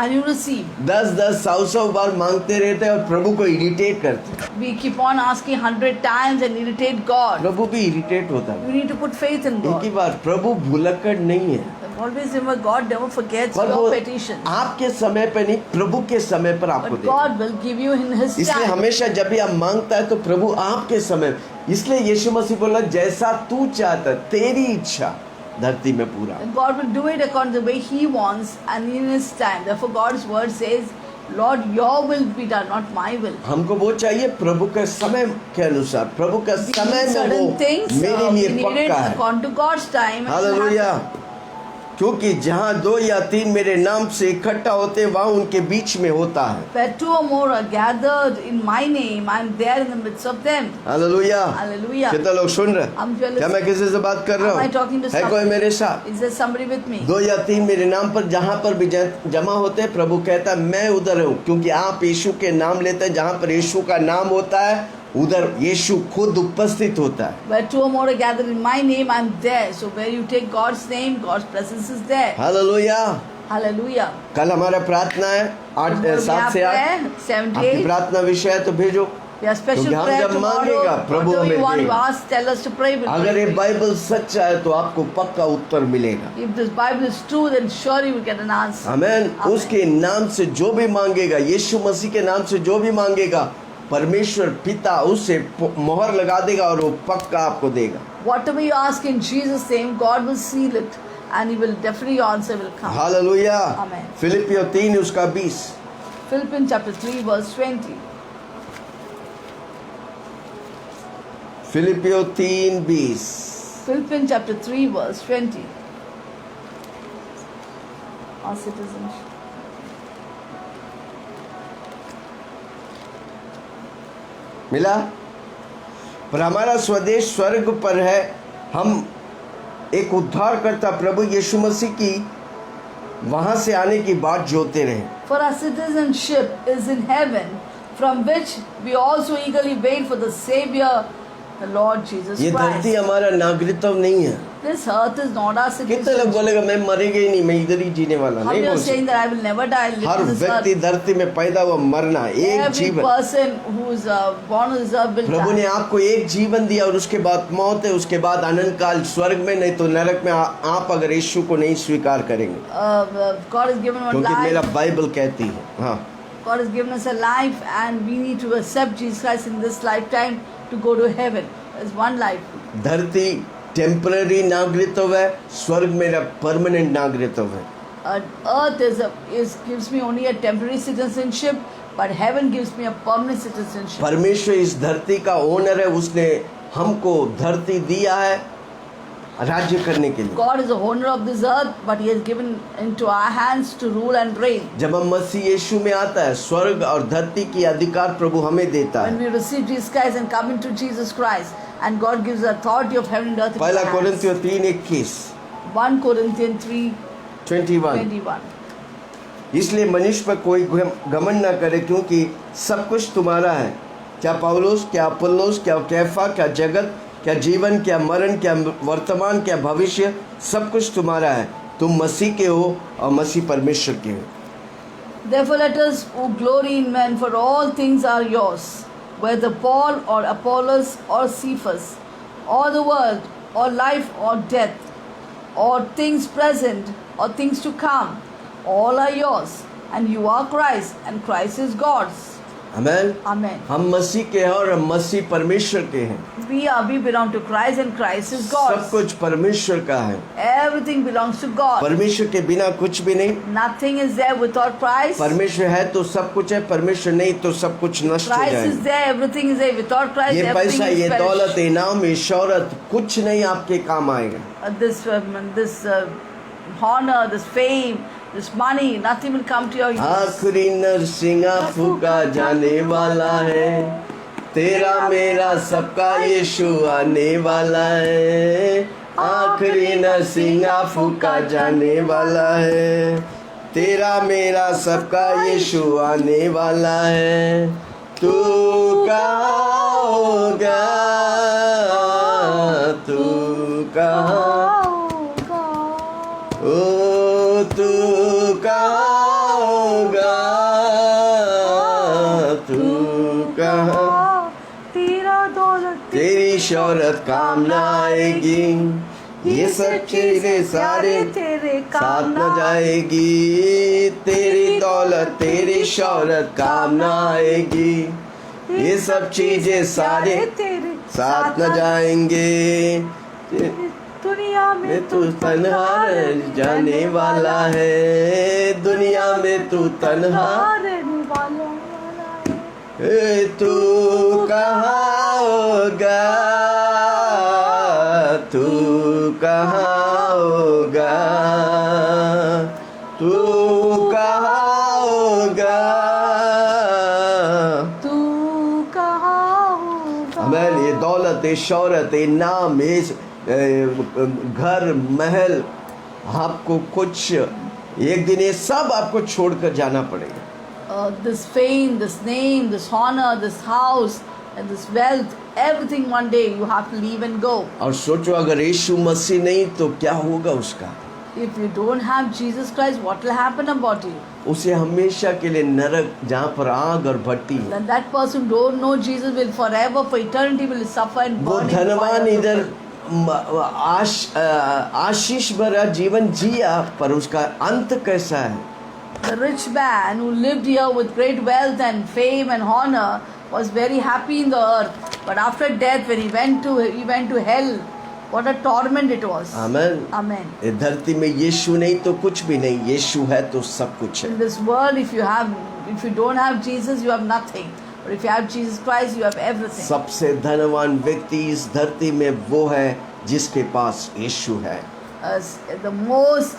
and you receive. 10 100 बार मांगते रहते हैं और प्रभु को इरिटेट करते हैं। We keep on asking 100 times and irritate God. प्रभु भी इरिटेट होता है। We need to put faith in एक ही God. बार, प्रभु भूलक्कड़ नहीं है। Always remember, God never forgets पर your वो petition. आपके समय पर नहीं, प्रभु के समय पर आपको But देगा। God will give you in His इसलिए time. हमेशा जब भी आप मांगता है तो प्रभु आपके समय, इसलिए यीशु मसीह बोला जैसा तू चाहता तेरी इच्छा धरती में पूरा। And God will do it according to the way He wants and in His time. Therefore, God's word says, Lord, your will be done, not my will. हमको वो चाहिए प्रभु के समय के अनुसार, प्रभु का We समय need में certain वो things, मेरे we लिए need it पक्का है। according to God's time. and it will hallelujah. happen. क्योंकि जहाँ 2 या 3 मेरे नाम से इकट्ठा होते वहाँ उनके बीच में होता है। Where 2 or more are gathered in my name, I am there in the midst of them. Hallelujah. Hallelujah. कितना लोग सुन रहे? I'm jealous. क्या मैं किसी से बात कर रहा Am I हूँ? talking to है कोई somebody? मेरे साथ? Is there somebody with me? 2 या 3 मेरे नाम पर जहाँ पर भी जमा होते हैं, प्रभु कहता है मैं उधर हूँ। क्योंकि आप यीशु के नाम लेते हैं, जहाँ पर यीशु का नाम होता है उधर यीशु खुद उपस्थित होता है। Where 2 or more are gathered in my name, I am there. So where you take God's name, God's presence is there. Hallelujah. Hallelujah. कल हमारा प्रार्थना है 8 We 7 से 8। have prayer, 7 to आपकी 8. प्रार्थना विषय है तो भेजो। We have special क्योंकि हम prayer जब tomorrow. मांगेगा, प्रभु Whatever you हमें want, you देगा। ask, tell us to pray. We'll अगर ये pray. बाइबल सच्चा है तो आपको पक्का उत्तर मिलेगा। If this Bible is true, then surely we get an answer. आमीन। Amen. उसके नाम से जो भी मांगेगा, यीशु मसीह के नाम से जो भी मांगेगा, परमेश्वर पिता उसे मोहर लगा देगा और वो पक्का आपको देगा। Whatever you ask in Jesus' name, God will seal it, and He will definitely your answer will come. Hallelujah. Amen. फिलिपियों 3 उसका 20। Philippians chapter 3 verse 20. फिलिपियों 3:20। Philippians chapter 3 verse 20. Our citizenship. मिला? पर हमारा स्वदेश स्वर्ग पर है। हम एक उद्धारकर्ता प्रभु यीशु मसीह की वहां से आने की बात जोते रहे। For our citizenship is in heaven, from which we also eagerly wait for the Savior, the Lord Jesus ये धरती Christ. हमारा नागरिकत्व नहीं है। This earth is not our कितने लोग citizenship. बोलेगा मैं मरेगा ही नहीं, मैं इधर ही जीने वाला How नहीं you बोल are saying सकते। that I will never die, live her on this व्यक्ति earth. धरती में पैदा हुआ मरना है, एक Every जीवन। person who is born on this earth will प्रभु ने die. आपको एक जीवन दिया और उसके बाद मौत है, उसके बाद अनंत काल स्वर्ग में, नहीं तो नरक में आप अगर यीशु को नहीं स्वीकार करेंगे। God has given one क्योंकि मेरा life. बाइबल कहती है। हाँ, God has given us a life, and we need to accept Jesus Christ in this lifetime to go to heaven. There's one life. धरती टेम्पररी नागरिकत्व है, स्वर्ग मेरा परमानेंट नागरिकत्व है। Earth gives me only a temporary citizenship, but heaven gives me a permanent citizenship. परमेश्वर इस धरती का ओनर है, उसने हमको धरती दिया है राज्य करने के लिए। God is the owner of this earth, but He has given into our hands to rule and reign. जब हम मसीह यीशु में आता है, स्वर्ग और धरती की अधिकार प्रभु हमें देता When है। we receive Jesus Christ and come into Jesus Christ, and God gives the authority of heaven and earth in पहला our hands. कोरिन्थियों 3:21 1 Corinthians 21। 3:21. इसलिए मनुष्य पर कोई घमंड न करे, क्योंकि सब कुछ तुम्हारा है। क्या पौलुस, क्या अपुल्लोस, क्या कैफा, क्या जगत, क्या जीवन, क्या मरण, क्या वर्तमान, क्या भविष्य, सब कुछ तुम्हारा है। तुम मसीह के हो और मसीह परमेश्वर के हो। Therefore, let us who glory in men, for all things are yours, whether Paul or Apollos or Cephas, or the world, or life or death, or things present, or things to come, all are yours, and you are Christ, and Christ is God's. Amen. Amen. हम मसीह के हैं और मसीह परमेश्वर के हैं। We belong to Christ, and Christ is सब God's. कुछ परमेश्वर का है। Everything belongs to God. परमेश्वर के बिना कुछ भी नहीं। Nothing is there without Christ. परमेश्वर है तो सब कुछ है, परमेश्वर नहीं तो सब कुछ नष्ट हो Christ is जाएगा। there, everything is there. Without Christ, ये everything पैसा, is ये perished. दौलत, इनाम, ये शौहरत कुछ नहीं आपके काम आएगा। This honor, this fame, this money, nothing will come to your use. आखिरी नरसिंगा फूका जाने वाला है, तेरा मेरा सबका यीशु आने वाला है। आखिरी नरसिंगा फूका जाने वाला है, तेरा मेरा सबका यीशु आने वाला है। तू कहाँ होगा, तू कहाँ, ओ तू कहाँ होगा, तू कहाँ, तेरा दौलत, तेरी शौहरत काम न आएगी, ये सब चीजें सारे तेरे साथ न जाएगी। तेरी दौलत, तेरी शौहरत काम न आएगी, ये सब चीजें सारे तेरे साथ न जाएंगे। दुनिया में तू तन्हा रह जाने वाला है, दुनिया में तू तन्हा रहने वाला है। ए, तू कहाँ होगा, तू कहाँ होगा, तू कहाँ होगा, तू कहाँ होगा। हमें ये दौलत, ये शौहरत, ये नाम, ये घर महल, आपको कुछ एक दिन ये सब आपको छोड़कर जाना पड़ेगा। This fame, this name, this honor, this house, and this wealth, everything one day you have to leave and go. और सोचो अगर यीशु मसीह नहीं तो क्या होगा उसका। If you don't have Jesus Christ, what will happen about you? उसे हमेशा के लिए नरक, जहाँ पर आग और भट्टी है। Then that person who don't know Jesus will forever, for eternity, will suffer and वो burn in धनवान fire. इधर आशीष भरा जीवन जिया, पर उसका अंत कैसा है? The rich man who lived here with great wealth and fame and honor was very happy in the earth, but after death, when he went to hell, what a torment it was. Amen. Amen. ये धरती में यीशु नहीं तो कुछ भी नहीं, यीशु है तो सब कुछ है। In this world, if you don't have Jesus, you have nothing. But if you have Jesus Christ, you have everything. सबसे धनवान व्यक्ति इस धरती में वो है जिसके पास यीशु है। The most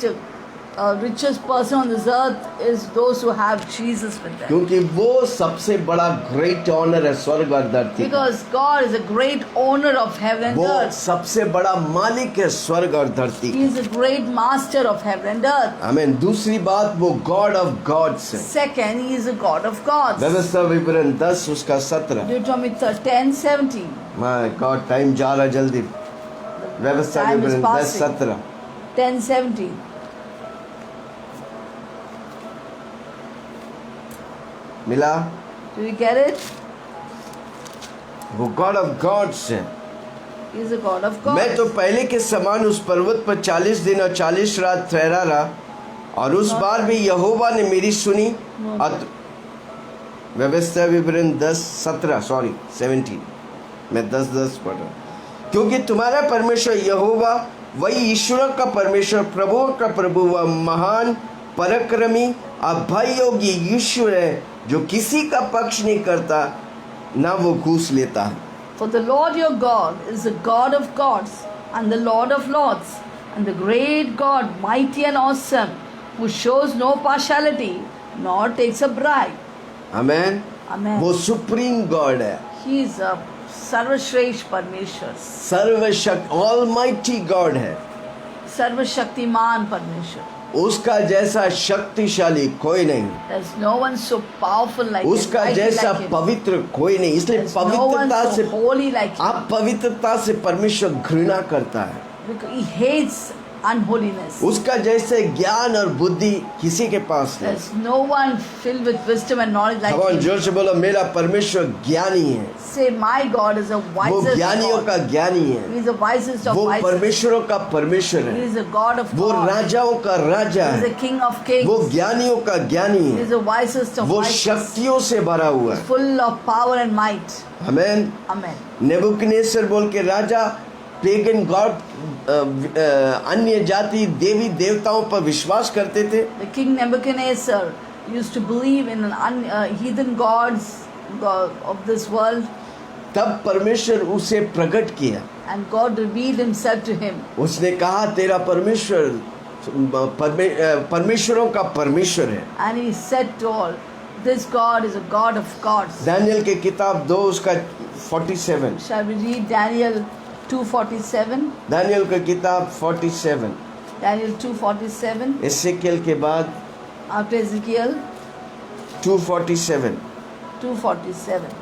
richest person on this earth is those who have Jesus with them. क्योंकि वो सबसे बड़ा ग्रेट ऑनर है स्वर्ग और धरती का। Because God is a great owner of heaven and वो earth. सबसे बड़ा मालिक है स्वर्ग और धरती He is a great master of heaven and earth. का। आमीन। दूसरी बात, वो गॉड ऑफ गॉड्स है। Second, He is a God of gods. व्यवस्था विवरण 10 उसका 17। Deuteronomy 10:17. माय गॉड, टाइम जा रहा जल्दी। व्यवस्था Time is विवरण 10 passing. 17 10:17. मिला? Do you get it? वो गॉड ऑफ गॉड्स है। He is a God of gods. मैं तो पहले के समान उस पर्वत पर 40 दिन और 40 रात ठहरा रहा, और उस बार भी यहोवा ने मेरी सुनी। व्यवस्था विवरण 17 मैं 10 पढ़ रहा। क्योंकि तुम्हारा परमेश्वर यहोवा वही ईश्वर का परमेश्वर, प्रभुओं का प्रभु, वह महान पराक्रमी अभययोगी ईश्वर है, जो किसी का पक्ष नहीं करता ना वो घूस लेता है। For the Lord your God is the God of gods and the Lord of lords, and the great God, mighty and awesome, who shows no partiality nor takes a bribe. Amen. Amen. वो supreme God है, He is a सर्वश्रेष्ठ परमेश्वर, सर्वशक्त almighty God है। सर्वशक्तिमान परमेश्वर. उसका जैसा शक्तिशाली कोई नहीं, There's no one so powerful like him, उसका mighty जैसा like him. पवित्र कोई नहीं। इसलिए There's no one पवित्रता so से holy like him. आप पवित्रता से परमेश्वर घृणा करता है। Because he hates unholiness. उसका जैसे ज्ञान और बुद्धि किसी के पास नहीं। There's no one filled with wisdom and knowledge like भगवान him. जोर से बोलो, मेरा परमेश्वर ज्ञानी है, Say, my God is the वो wisest ज्ञानियों God. का ज्ञानी है, He is the wisest of वो wisest. परमेश्वरों का परमेश्वर He है, is the God of वो God. राजाओं का राजा He is है, the King of kings. वो ज्ञानियों का ज्ञानी He है, is the wisest of वो wisest. शक्तियों से भरा हुआ है। Full of power and might. Amen. Amen. Nebuchadnezzar बोल के राजा पेगन गॉड अन्य जाति देवी देवताओं पर विश्वास करते थे। The king Nebuchadnezzar used to believe in heathen gods of this world, तब परमेश्वर उसे प्रकट किया, and God revealed himself to him. उसने कहा तेरा परमेश्वर परमेश्वरों का परमेश्वर है। And he said to all, this God is a God of gods. Daniel की किताब 2 उसका 47, Shall we read Daniel 2:47? Daniel की किताब 47, Daniel 2:47. एसेकियल के बाद After Ezekiel 247। 2:47.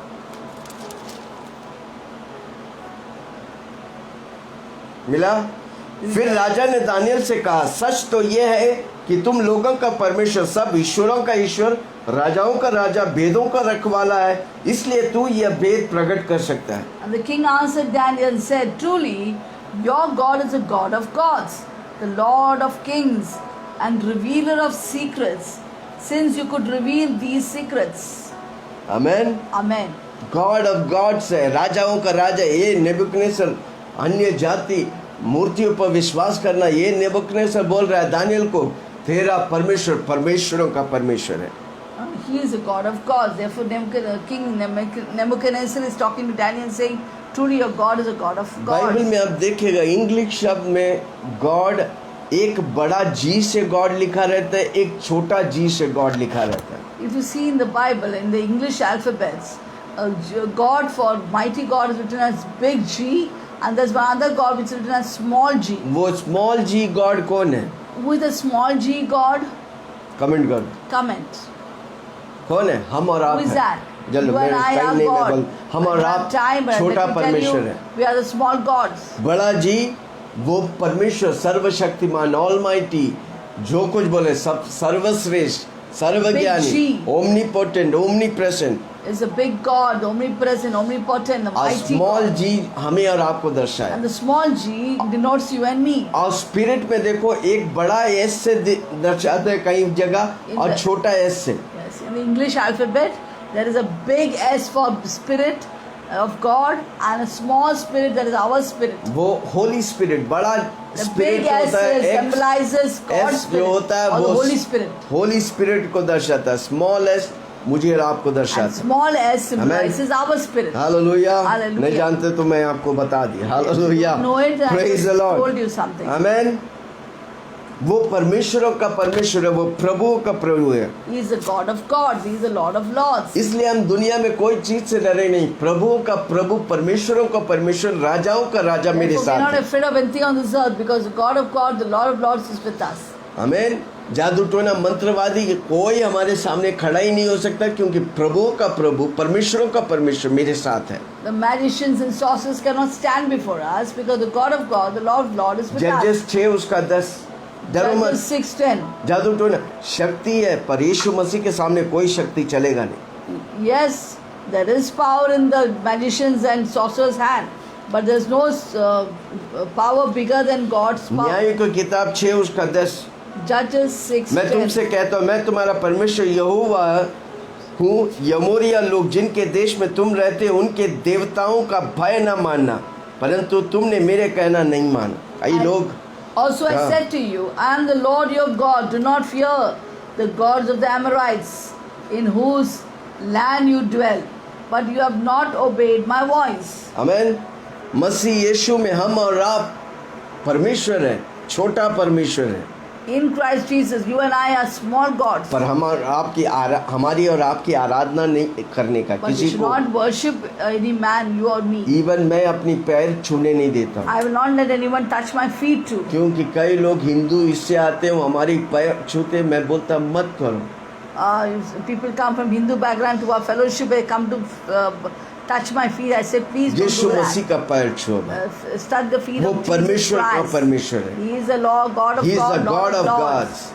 मिला। फिर राजा ने दानियल से कहा, सच तो यह है कि तुम लोगों का परमेश्वर, सब ईश्वरों का ईश्वर, राजाओं का राजा, भेदों का रखवाला है, इसलिए तू यह भेद प्रकट कर सकता है। And the king answered Daniel and said, truly, your God is a God of gods, the Lord of kings, and revealer of secrets, since you could reveal these secrets. आमेन। Amen. गॉड ऑफ गॉड्स है, राजाओं का राजा। ये Nebuchadnezzar अन्य जाति मूर्तियों पर विश्वास करना, ये नेबुकदनेस्सर बोल रहा है दानियल को, तेरा परमेश्वर परमेश्वरों का परमेश्वर है। He is a God of gods. Therefore, King Nebuchadnezzar is talking to Daniel saying, truly your God is a God of Bible gods. में आप देखिएगा इंग्लिश शब्द में गॉड एक बड़ा जी से गॉड लिखा रहता है, एक छोटा जी से गॉड लिखा रहता है। If you see in the Bible, in the English alphabets, God for mighty God is written as big G, and there's one other God which is written as small g. वो small जी God कौन है? Who is the small g God? Comment कर, Comment. कौन है? हम और आप Who is हैं। that? चलो You and मैं I कहीं are नहीं, मैं God. बोल, हम और I don't आप have time, but छोटा let me tell परमेश्वर you, है। we are the small gods. बड़ा जी वो परमेश्वर सर्वशक्तिमान, ऑलमाइटी, जो कुछ बोले सब, सर्वश्रेष्ठ, सर्वज्ञानी, Big G. Omnipotent, omnipresent. Is a big God, omnipresent, omnipotent, the और mighty स्मॉल God. जी हमें और आपको दर्शाए। And the small g denotes you and me. और स्पिरिट में देखो एक बड़ा एस से दर्शाते हैं कई जगह, और In the- छोटा एस से। Yes, in the English alphabet, there is a big S for spirit of God and a small spirit that is our spirit. वो होली स्पिरिट, बड़ा The स्पिरिट big S होता है, symbolizes God's एस जो spirit होता है or the वो Holy Spirit. Holi spirit को दर्शाता है, स्मॉल एस मुझे और आपको And दर्शाता है। small s symbolizes our spirit. Hallelujah. Hallelujah. नहीं जानते तो मैं आपको बता दिया। Hallelujah. Know it, I praise the just Lord. told you something. आमेन। वो परमेश्वरों का परमेश्वर है, वो प्रभुओं का प्रभु है। He is the God of gods. He is the Lord of lords. इसलिए हम दुनिया में कोई चीज से डरे नहीं। प्रभुओं का प्रभु, परमेश्वरों का परमेश्वर, राजाओं का राजा मेरे Therefore, we are साथ not है। afraid of anything on this earth because the God of God, the Lord of lords is with us. आमेन। जादू टोना मंत्रवादी कोई हमारे सामने खड़ा ही नहीं हो सकता, क्योंकि प्रभुओं का प्रभु, परमेश्वरों का परमेश्वर मेरे साथ है। The magicians and sorcerers cannot stand before us because the God of God, the Lord of lords is with us. जजेस 6 उसका 10, डरो मत। Judges 6:10. जादू टोना शक्ति है, पर यीशु मसीह के सामने कोई शक्ति चलेगा नहीं। Yes, there is power in the magicians and sorcerers' hand, but there's no power bigger than God's power. न्याय की किताब 6 उसका 10, Judges मैं 6:10. तुमसे कहता हूँ, मैं तुम्हारा परमेश्वर यहोवा हूँ। यमोरिया लोग जिनके देश में तुम रहते हो, उनके देवताओं का भय न मानना, परंतु तुमने मेरे कहना नहीं माना। कई लोग Also I Yeah. said to you, I am the Lord your God. Do not fear the gods of the Amorites, in whose land you dwell. But you have not obeyed my voice. आमेन। मसीह यीशु में हम और आप परमेश्वर है, छोटा परमेश्वर है, In Christ Jesus, you and I are small gods. पर हमारी और आपकी आराधना नहीं करने का But you किसी should को। not worship any man, you or me. Even मैं अपनी पैर छूने नहीं देता हूँ, I will not let anyone touch my feet too. क्योंकि कई लोग हिंदू इससे आते हैं, हमारी पैर छूते, मैं बोलता मत करो। People come from Hindu background to our fellowship, they come to touch my feet. I said, please don't Yeshu do Masih that. का पैर छुओ। Touch the feet वो of Jesus परमेश्वर का Christ. परमेश्वर है। He is the Lord, God of He is God, the Lord God of Lords. gods.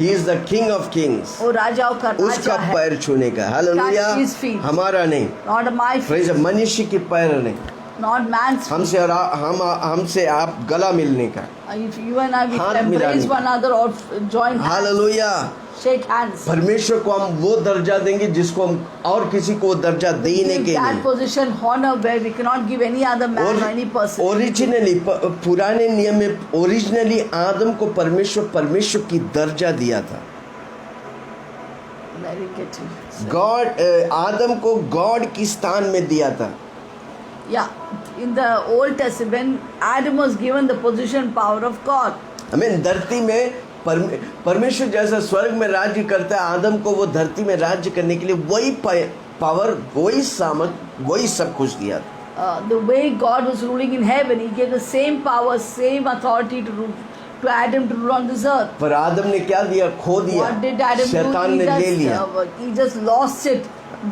He is the King of kings. वो राजाओं का उसका राजा है, पैर छूने का, हालेलुया, Touch his feet. हमारा नहीं, not my प्रेज feet, मनुष्य की पैर नहीं, not man's feet. हमसे और हमसे आप गला मिलने का, If you and I we हाथ can मिलाने embrace का। one another or join hands, hallelujah. shake hands. परमेश्वर को हम वो दर्जा देंगे जिसको हम और किसी को वो दर्जा देने Give के that लिए। position honor where we cannot give any other man or any person. Originally पुराने नियम में ओरिजिनली आदम को परमेश्वर की दर्जा दिया था। Let it get you. God Adam को गॉड की स्थान में दिया था। Yeah, in the Old Testament, Adam was given the position power of God. हमें धरती में परमेश्वर जैसा स्वर्ग में राज्य करता है, आदम को वो धरती में राज्य करने के लिए वही पावर, वही सामर्थ, वही सब कुछ दिया था। The way God was ruling in heaven, He gave the same power, same authority to Adam to rule on this earth. पर आदम ने क्या दिया? खो दिया। What did Adam do? शैतान ने ले लिया। He just lost it,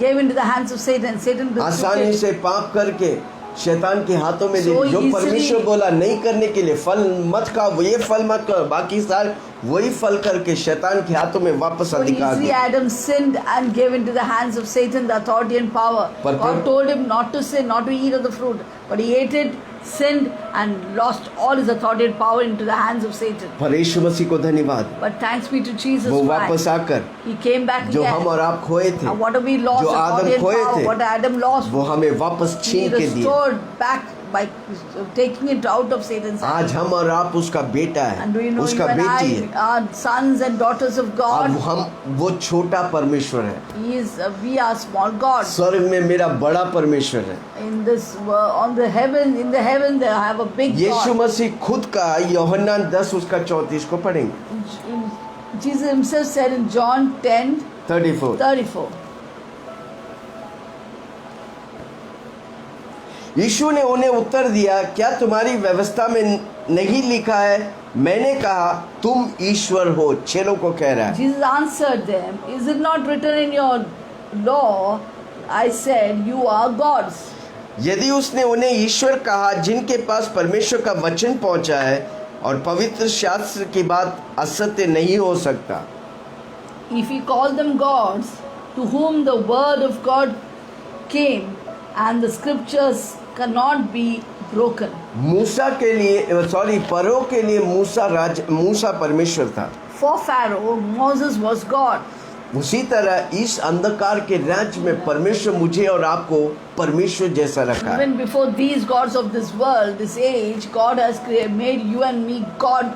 gave into the hands of Satan. Satan took आसानी it. से पाप करके शैतान के हाथों में दे So जो easily- परमेश्वर बोला नहीं करने के लिए, फल मत खाओ, ये फल मत करो, बाकी सारे वही फल करके शैतान के हाथों में वापस So अधिकार easily दिया। Adam sinned and gave into the hands of Satan the authority and power. But- God told him not to sin, not to eat of the fruit, but he ate it, sinned, and lost all his authority and power into the hands of Satan. पर यीशु मसीह को धन्यवाद, But thanks be to Jesus वो Christ. वापस आकर He came back जो again. हम और आप खोए थे, And what we lost, जो आदम authority and खोए power, थे, what Adam lost, वो हमें वापस he छीन के दिए। restored back by taking it out of Satan's hand. आज हम और आप उसका बेटा है, And do you know you उसका and बेटी I है। are sons and daughters of God. अब हम वो छोटा परमेश्वर है, He is, we are small gods. स्वर्ग में मेरा बड़ा परमेश्वर है। In this on the heaven, in the heaven, they have a big Yeshu God. मसीह खुद का यूहन्ना 10 उसका 34 को पढ़ेंगे। Jesus himself said in John 10:34. 34 यीशु ने उन्हें उत्तर दिया, क्या तुम्हारी व्यवस्था में नहीं लिखा है, मैंने कहा तुम ईश्वर हो। चेलों को कह रहा है। Jesus answered them, is it not written in your law, I said, you are gods. यदि उसने उन्हें ईश्वर कहा जिनके पास परमेश्वर का वचन पहुंचा है और पवित्र शास्त्र की बात असत्य नहीं हो सकता। If he called them gods, to whom the word of God came, and the scriptures cannot be broken. मूसा के लिए फरो के लिए मूसा परमेश्वर था। For Pharaoh, Moses was God. उसी तरह इस अंधकार के राज्य में परमेश्वर मुझे और आपको परमेश्वर जैसा रखा है। Even before these gods of this world, this age, God has made you and me God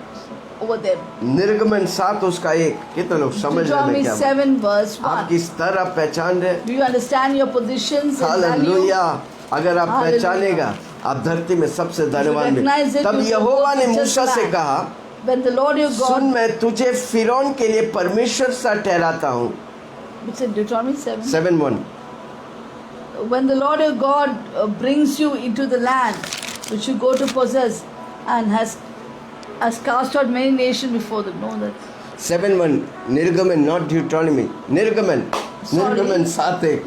over them. निर्गमन 7 उसका 1, कितने लोग समझ रहे हैं Deuteronomy क्या? 7 verse 1. आप किस तरह पहचान रहे? Do you understand your positions and value? Hallelujah. अगर आप Hallelujah. पहचानेगा, आप धरती में सबसे धन्यवान recognize हैं। it, तब you will यहोवा go ने to मूसा just से land. कहा, When the Lord your soon God, मैं तुझे फिरौन के लिए परमेश्वर सा ठहराता हूँ। it's in Deuteronomy 7. 7:1 When the Lord your God brings you into the land which you go to possess, and has cast out many nations before them. Know that. 7:1 निर्गमन, नॉट ड्यूटोनॉमी, निर्गमन 7:1।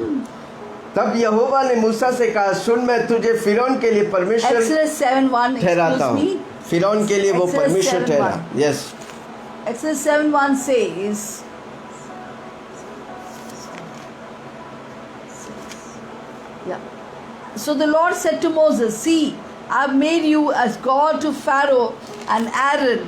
तब यहोवा ने मूसा से कहा, सुन मैं तुझे फिरौन के लिए परमेश्वर Exodus 7:1. ठहराता Excuse हूँ। me. फिरौन के लिए वो Exodus परमेश्वर 7:1. ठहरा। Yes, Exodus 7:1 says, yeah. So the Lord said to Moses, see, I have made you as God to Pharaoh, and Aaron,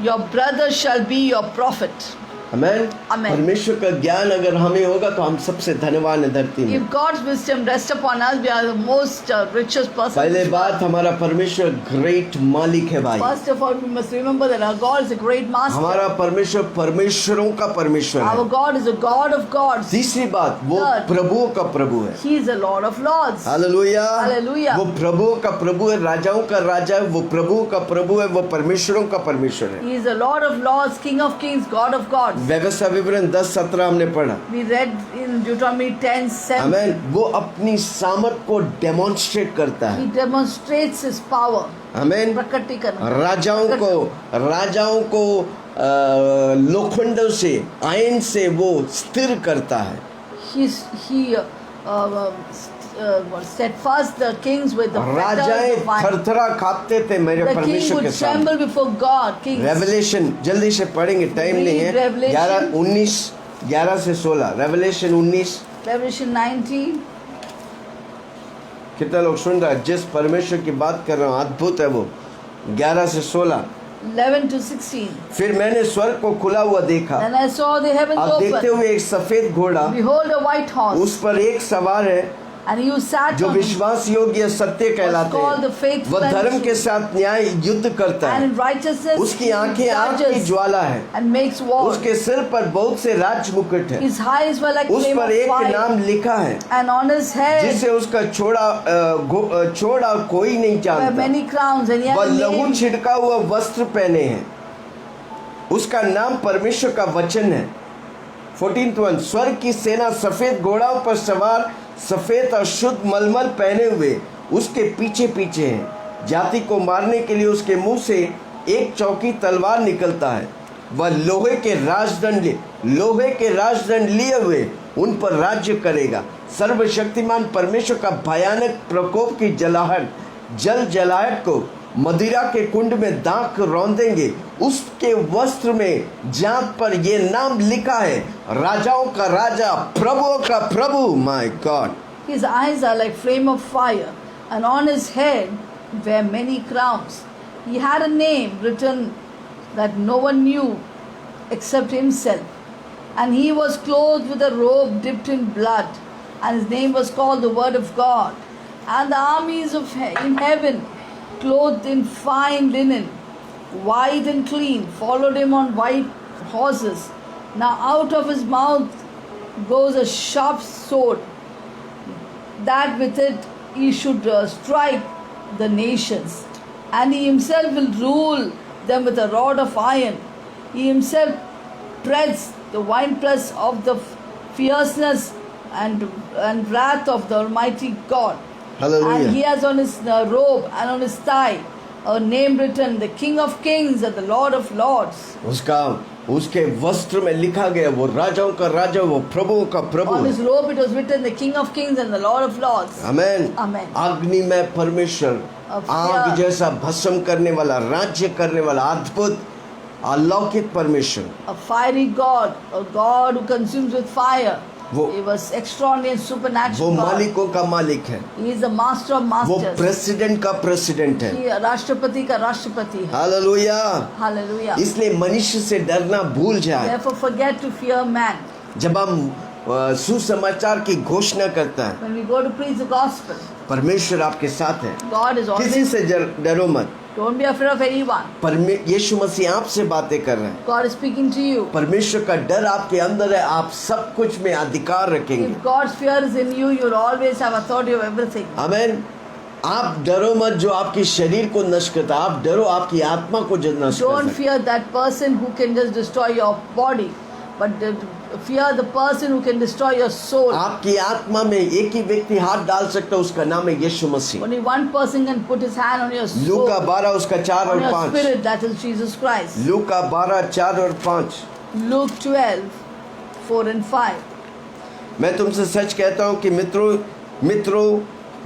your brother, shall be your prophet. Amen. Amen. परमेश्वर का ज्ञान अगर हमें होगा तो हम सबसे धनवान है धरती में। If God's wisdom rests upon us, we are the most richest person. in पहले this बात, world. हमारा परमेश्वर ग्रेट मालिक है भाई। First of all, we must remember that our God is a great master. हमारा परमेश्वर परमेश्वरों का परमेश्वर Our है। God is a God of gods. तीसरी बात, वो Third. प्रभुओं का प्रभु है। He is the Lord of lords. Hallelujah. Hallelujah. वो प्रभुओं का प्रभु है, राजाओं का राजा है, वो प्रभुओं का प्रभु है, वो परमेश्वरों का परमेश्वर है। He is the Lord of lords, King of kings, God of gods. व्यवस्था विवरण 10:17 हमने पढ़ा। We read in Deuteronomy 10:7. आमेन। वो अपनी सामर्थ को डेमोन्स्ट्रेट करता He है। demonstrates his power. आमेन। प्रकटीकरण। राजाओं को लोखंडों से, आयन से वो स्थिर करता है। He steadfast the kings with the fetters राजाएं of iron. थरथरा कांपते थे मेरे The king परमेश्वर के would सामने। tremble before God. Kings. Revelation जल्दी से पढ़ेंगे, टाइम नहीं है। Revelation. 11 से 16, रेवलेशन 19। Revelation 19. कितना लोग सुन रहा है? जिस परमेश्वर की बात कर रहा हूँ अद्भुत है वो। 11 से 16। 11 to 16. फिर मैंने स्वर्ग को खुला हुआ देखा। Then I saw the heavens आप देखते open. हुए एक सफेद घोड़ा, Behold, a white horse. उस पर एक सवार है And he who sat जो on him, विश्वास योग्य सत्य कहलाते called the हैं। faithful वह and धर्म के true. साथ न्याय युद्ध करता and है। in righteousness उसकी he आंखें आग की judges ज्वाला है। and makes war. उसके सिर पर बहुत से राज मुकुट है। His eyes were like उस flame पर of एक fire, नाम लिखा है and on his head जिसे उसका छोड़ा कोई नहीं were जानता। many crowns, and he had वह a लहू name. छिड़का हुआ वस्त्र पहने हैं। उसका नाम परमेश्वर का वचन है। 14th स्वर्ग की सेना सफेद घोड़ाओं पर सवार, सफेद और शुद्ध मलमल पहने हुए उसके पीछे पीछे हैं। जाति को मारने के लिए उसके मुंह से एक चौकी तलवार निकलता है। वह लोहे के राजदंड लिए हुए उन पर राज्य करेगा। सर्वशक्तिमान परमेश्वर का भयानक प्रकोप की जलाहट को मदिरा के कुंड में दाख रौंदेंगे। उसके वस्त्र में जात पर ये नाम लिखा है, राजाओं का राजा, प्रभुओं का प्रभु। My God. His eyes are like flame of fire, and on his head were many crowns. He had a name written that no one knew except himself, and he was clothed with a robe dipped in blood, and his name was called the Word of God. And the armies in heaven, clothed in fine linen, white and clean, followed him on white horses. Now out of his mouth goes a sharp sword, that with it he should strike the nations, and he himself will rule them with a rod of iron. He himself treads the winepress of the fierceness and wrath of the Almighty God. Hallelujah. And he has on his robe and on his thigh a name written, the King of Kings and the Lord of Lords. उसके वस्त्र में लिखा गया, वो राजाओं का राजा, वो प्रभुओं का प्रभु। On his robe it was written, the King of Kings and the Lord of Lords. Amen. Amen. अग्नि में परमेश्वर, आग जैसा भस्म करने वाला, राज्य करने वाला, अद्भुत अलौकिक परमेश्वर। A fiery God, a God who consumes with fire. वो He was extraordinary and वो supernatural God. मालिकों का मालिक है। He is the master of वो masters. प्रेसिडेंट का प्रेसिडेंट है। He राष्ट्रपति का राष्ट्रपति है. हालेलुया। Hallelujah. इसलिए मनुष्य से डरना भूल जाए। Therefore forget to fear man. जब हम सुसमाचार की घोषणा करता है, When we go to preach the gospel, परमेश्वर आपके साथ है। God is किसी always. से डरो मत। Don't be afraid of anyone. यीशु मसीह आपसे बातें कर रहे हैं। God is speaking to you. परमेश्वर का डर आपके अंदर है, आप सब कुछ में अधिकार रखेंगे। If God's fear is in you, you'll always have authority of everything. आमेन। आप डरो मत जो आपके शरीर को नष्ट करता, आप डरो आपकी आत्मा को जो नष्ट Don't करता। fear that person who can just destroy your body, but fear the person who can destroy your soul. आपकी आत्मा में एक ही व्यक्ति हाथ डाल सकता है, उसका नाम है यीशु मसीह। Only one person can put his hand on your soul, लूका 12 उसका 4 on और your 5। spirit, that is Jesus Christ. लूका 12 4 और 5। Luke 12, 4 and 5. मैं तुमसे सच कहता हूँ कि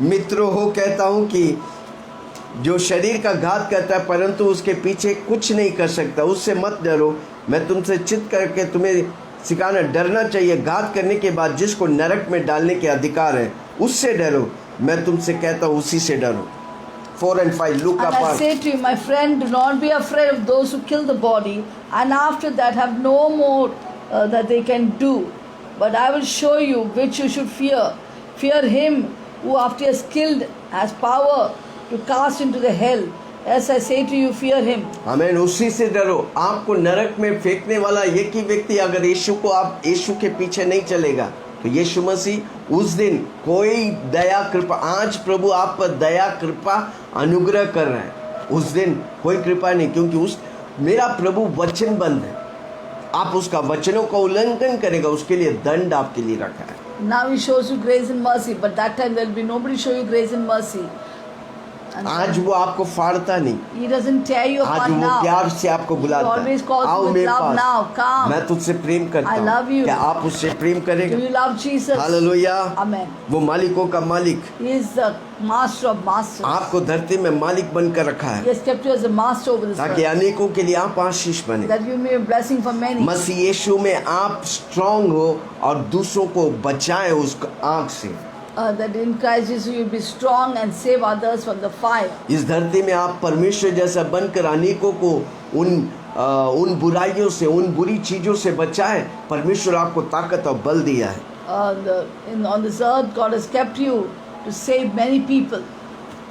मित्रों हो कहता हूँ कि जो शरीर का घात करता है परंतु उसके पीछे कुछ नहीं कर सकता, उससे मत डरो। मैं तुमसे चित करके तुम्हें सिखाना, डरना चाहिए घात करने के बाद जिसको नरक में डालने के अधिकार है, उससे डरो। मैं तुमसे कहता हूँ उसी से डरो। 4 and 5 Luka And I 5। say to you, my friend, do not be afraid of those who kill the body, and after that have no more that they can do. But I will show you which you should fear. Fear him who after he has killed has power to cast into the hell. Yes, I say to you, fear him. आमीन। उसी से डरो। आपको नरक में फेंकने वाला एक ही व्यक्ति, अगर यीशु के पीछे नहीं चलेगा तो यीशु मसीह उस दिन कोई दया कृपा, आज प्रभु आप पर दया कृपा अनुग्रह कर रहा है, उस दिन कोई कृपा नहीं, क्योंकि मेरा प्रभु वचनबद्ध है। आप उसका वचनों का उल्लंघन करेगा, उसके लिए दंड आपके लिए रखा है। Now he shows you grace and mercy, but that time there will be nobody show you grace and mercy. आज वो आपको फाड़ता नहीं, He doesn't tear you आज apart वो now. प्यार से आपको बुलाता always है, calls you आओ with मेरे love now. पास, Come. मैं तुझसे प्रेम करता I love हूँ। you. क्या आप उससे प्रेम Do करेंगे? you love Jesus? Hallelujah. Amen. वो मालिकों का मालिक He is the master of masters. आपको धरती में मालिक बनकर रखा He है has kept you as a master over this ताकि earth, अनेकों के लिए आप आशीष बने। that you may be a blessing for many. मसीह यीशु में आप स्ट्रांग हो और दूसरों को बचाए उस आग से। That in Christ Jesus you will be strong and save others from the fire. इस धरती में आप परमेश्वर जैसा बनकर अनेकों को उन बुराइयों से, उन बुरी चीजों से बचाए। परमेश्वर आपको ताकत और बल दिया है। On this earth, God has kept you to save many people.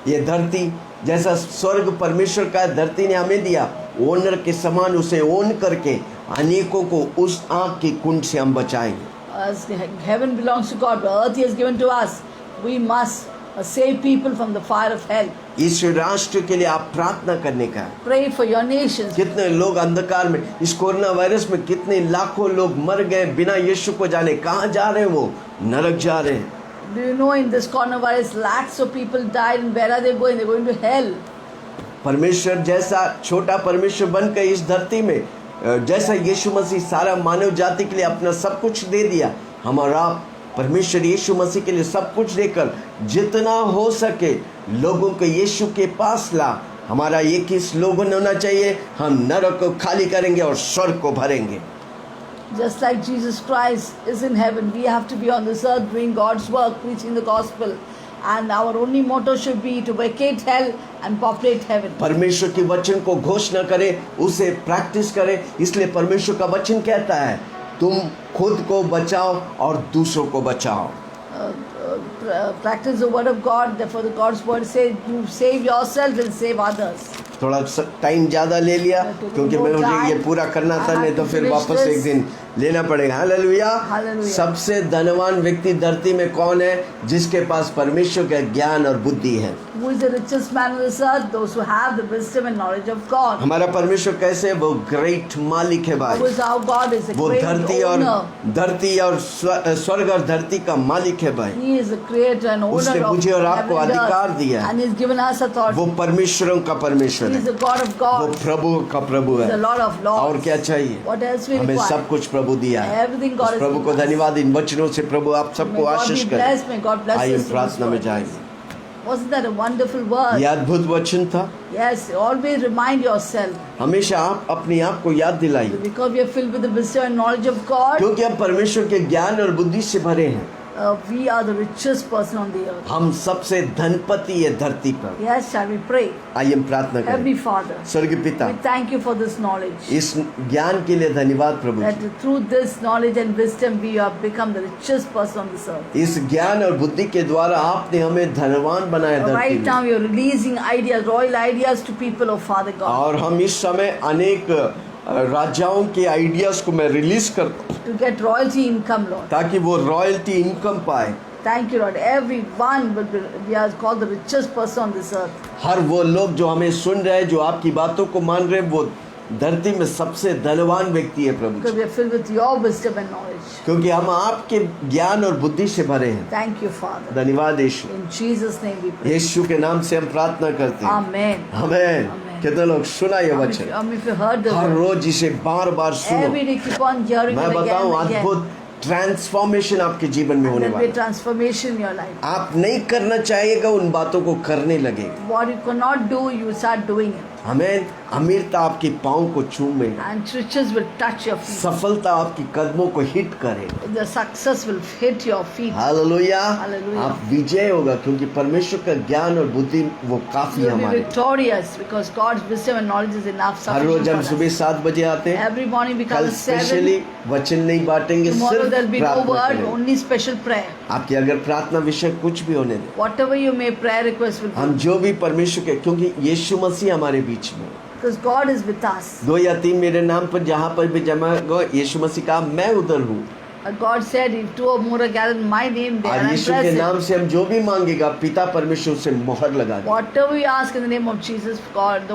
ये धरती जैसा स्वर्ग परमेश्वर का धरती ने हमें दिया, ओनर के समान उसे ओन करके अनेकों को उस आग की कुंड से हम बचाएंगे। As heaven belongs to God, but earth He has given to us, we must save people from the fire of hell. इस राष्ट्र के लिए आप प्रार्थना करने का है। Pray for your nations. कितने लोग अंधकार में, इस कोरोना वायरस में कितने लाखों लोग मर गए बिना यीशु को जाने। कहाँ जा रहे हैं वो? नरक जा रहे हैं। Do you know in this coronavirus, lakhs of people died, and where are they going? They're going to hell. परमेश्वर जैसा छोटा परमेश्वर बनकर इस धरती में, जैसा यीशु मसीह सारा मानव जाति के लिए अपना सब कुछ दे दिया, हमारा परमेश्वर यीशु मसीह के लिए सब कुछ देकर जितना हो सके लोगों को यीशु के पास ला। हमारा एक ही स्लोगन होना चाहिए, हम नरक को खाली करेंगे और स्वर्ग को भरेंगे। Just like Jesus Christ is in heaven, we have to be on this earth doing God's work, preaching the gospel. And our only motto should be to vacate hell and populate heaven. परमेश्वर के वचन को घोषणा करें, उसे practice करें। इसलिए परमेश्वर का वचन कहता है, तुम खुद को बचाओ और दूसरों को बचाओ। Practice the word of God. Therefore, the God's word says, "You save yourself and save others." थोड़ा टाइम ज़्यादा ले लिया क्योंकि मैं मुझे ये पूरा करना था, नहीं तो फिर वापस एक दिन लेना पड़ेगा। हालेलुया। सबसे धनवान व्यक्ति धरती में कौन है? जिसके पास परमेश्वर का ज्ञान और बुद्धि है। Who is the richest man on this earth? Those who have the wisdom and knowledge of God. हमारा परमेश्वर कैसे? वो ग्रेट मालिक है भाई। Who is our God? Is a वो great धरती और स्वर्ग और धरती का मालिक है भाई। He is the creator and owner उसने of मुझे और आपको heaven and अधिकार earth. दिया है। And He has given us authority. वो परमेश्वरों का परमेश्वर He है, is the God of वो gods. प्रभु का प्रभु He is है। the Lord of lords. और क्या चाहिए? What else we हमें require? सब कुछ प्रभु दिया है। Everything God उस has प्रभु को given us. धन्यवाद। इन वचनों से प्रभु आप May सबको God आशीष be करें। blessed. May God bless आइए us. प्रार्थना में जाएंगे। Wasn't that a wonderful word? ये अद्भुत वचन था। Yes, always remind yourself. हमेशा आप अपने आप को याद दिलाइए, Because we are filled with the wisdom and knowledge of God, क्योंकि हम परमेश्वर के ज्ञान और बुद्धि से भरे हैं। we are the richest person on the earth. हम सबसे धनपति है धरती पर। Yes, shall we pray? आइए हम प्रार्थना करें। Heavenly Father, स्वर्गीय पिता, we thank you for this knowledge. इस ज्ञान के लिए धन्यवाद प्रभु That ji. through this knowledge and wisdom, we have become the richest person on this earth. इस ज्ञान और बुद्धि के द्वारा आपने हमें धनवान बनाया धरती Right now, में। we are releasing ideas, royal ideas to people of Father God. और हम इस समय अनेक राजाओं के आइडियाज को मैं रिलीज करता हूं To get royalty income, Lord. ताकि वो रॉयल्टी इनकम पाए। Thank you, Lord. Everyone will be, we are called the richest person on this earth. हर वो लोग जो हमें सुन रहे हैं, जो आपकी बातों को मान रहे हैं, वो धरती में सबसे धनवान व्यक्ति है प्रभु Because ji. we are filled with your wisdom and knowledge. क्योंकि हम आपके ज्ञान और बुद्धि से भरे हैं। Thank you, Father. धन्यवाद यीशु। In Jesus' name we pray. यीशु के नाम से हम प्रार्थना करते हैं। Amen. आमीन। Amen. कितने लोग सुना ये वचन? If you heard the her word, रोज इसे बार बार सुनो। every day keep on hearing मैं it again बताऊं, and again. अद्भुत ट्रांसफॉर्मेशन आपके जीवन में And होने there will be वाला है। transformation in your life. आप नहीं करना चाहिएगा, उन बातों को करने लगे। What you could not do, you start doing it. आमीन। अमीरता आपकी पाँव को चूमेगा, And riches will touch your feet. सफलता आपकी कदमों को हिट करेगा। The success will hit your feet. Hallelujah. Hallelujah. आप विजय होगा क्योंकि परमेश्वर का ज्ञान और बुद्धि वो काफी You will be हमारे। victorious because God's wisdom and knowledge is enough. Her rose sufficient हम for सुबह us. 7 बजे आते हैं। Every morning we कल come at 7. स्पेशली वचन नहीं बांटेंगे, Tomorrow सिर्फ there will be no प्रार्थना word, करेंगे। only special prayer. आपकी अगर प्रार्थना विषय कुछ भी होने दे, Whatever you may prayer request will be. हम जो भी परमेश्वर के, क्योंकि यीशु मसीह हमारे बीच में, Because God is with us. 2 या 3 मेरे नाम पर जहाँ पर भी जमा हो, यीशु मसीह कहा मैं उधर हूँ। God said, if two or more are gathered in my name, there और and I यीशु के bless it. नाम से हम जो भी मांगेगा पिता परमेश्वर उसे मोहर लगा दे। Whatever we ask in the name of Jesus, God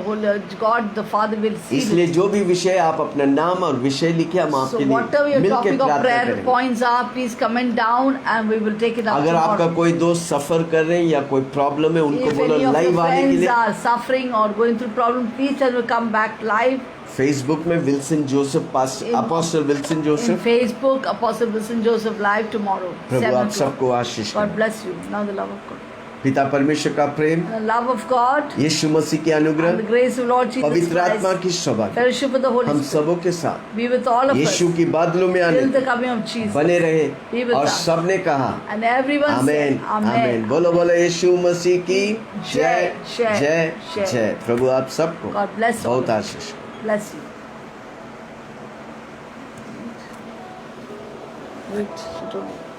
the Father will seal इसलिए it. जो भी विषय आप अपना नाम और विषय लिखे हम So आपके whatever लिए your मिलकर topic of प्रार्थना prayer करेंगे। points are, please comment down and we will take it up अगर आपका tomorrow. कोई दोस्त सफर कर रहे हैं या कोई प्रॉब्लम है उनको If बोलो any of your लाइव आने के friends लिए। are suffering or going through problem, please tell them to come back live. Facebook में Wilson Joseph Apostle Wilson In Joseph. Facebook, Apostle Wilson Joseph live tomorrow. प्रभु 7 आप o'clock. सबको आशीष God करे। bless you. Now the love of God. पिता परमेश्वर का प्रेम, The love of God यीशु मसीह के and the अनुग्रह, grace of Lord Jesus पवित्र आत्मा Christ, की सौभाग्य fellowship with the Holy हम Spirit सबों के साथ be with all of us यीशु की बादलों में आने till the coming of Jesus. बने Be रहे। with और us. सबने कहा And everyone amen said, Amen. आमेन। बोलो बोलो यीशु मसीह की जय जय, जय जय। जय। प्रभु आप सबको God bless all बहुत of you. Ashish. Bless you. Wait, she told me.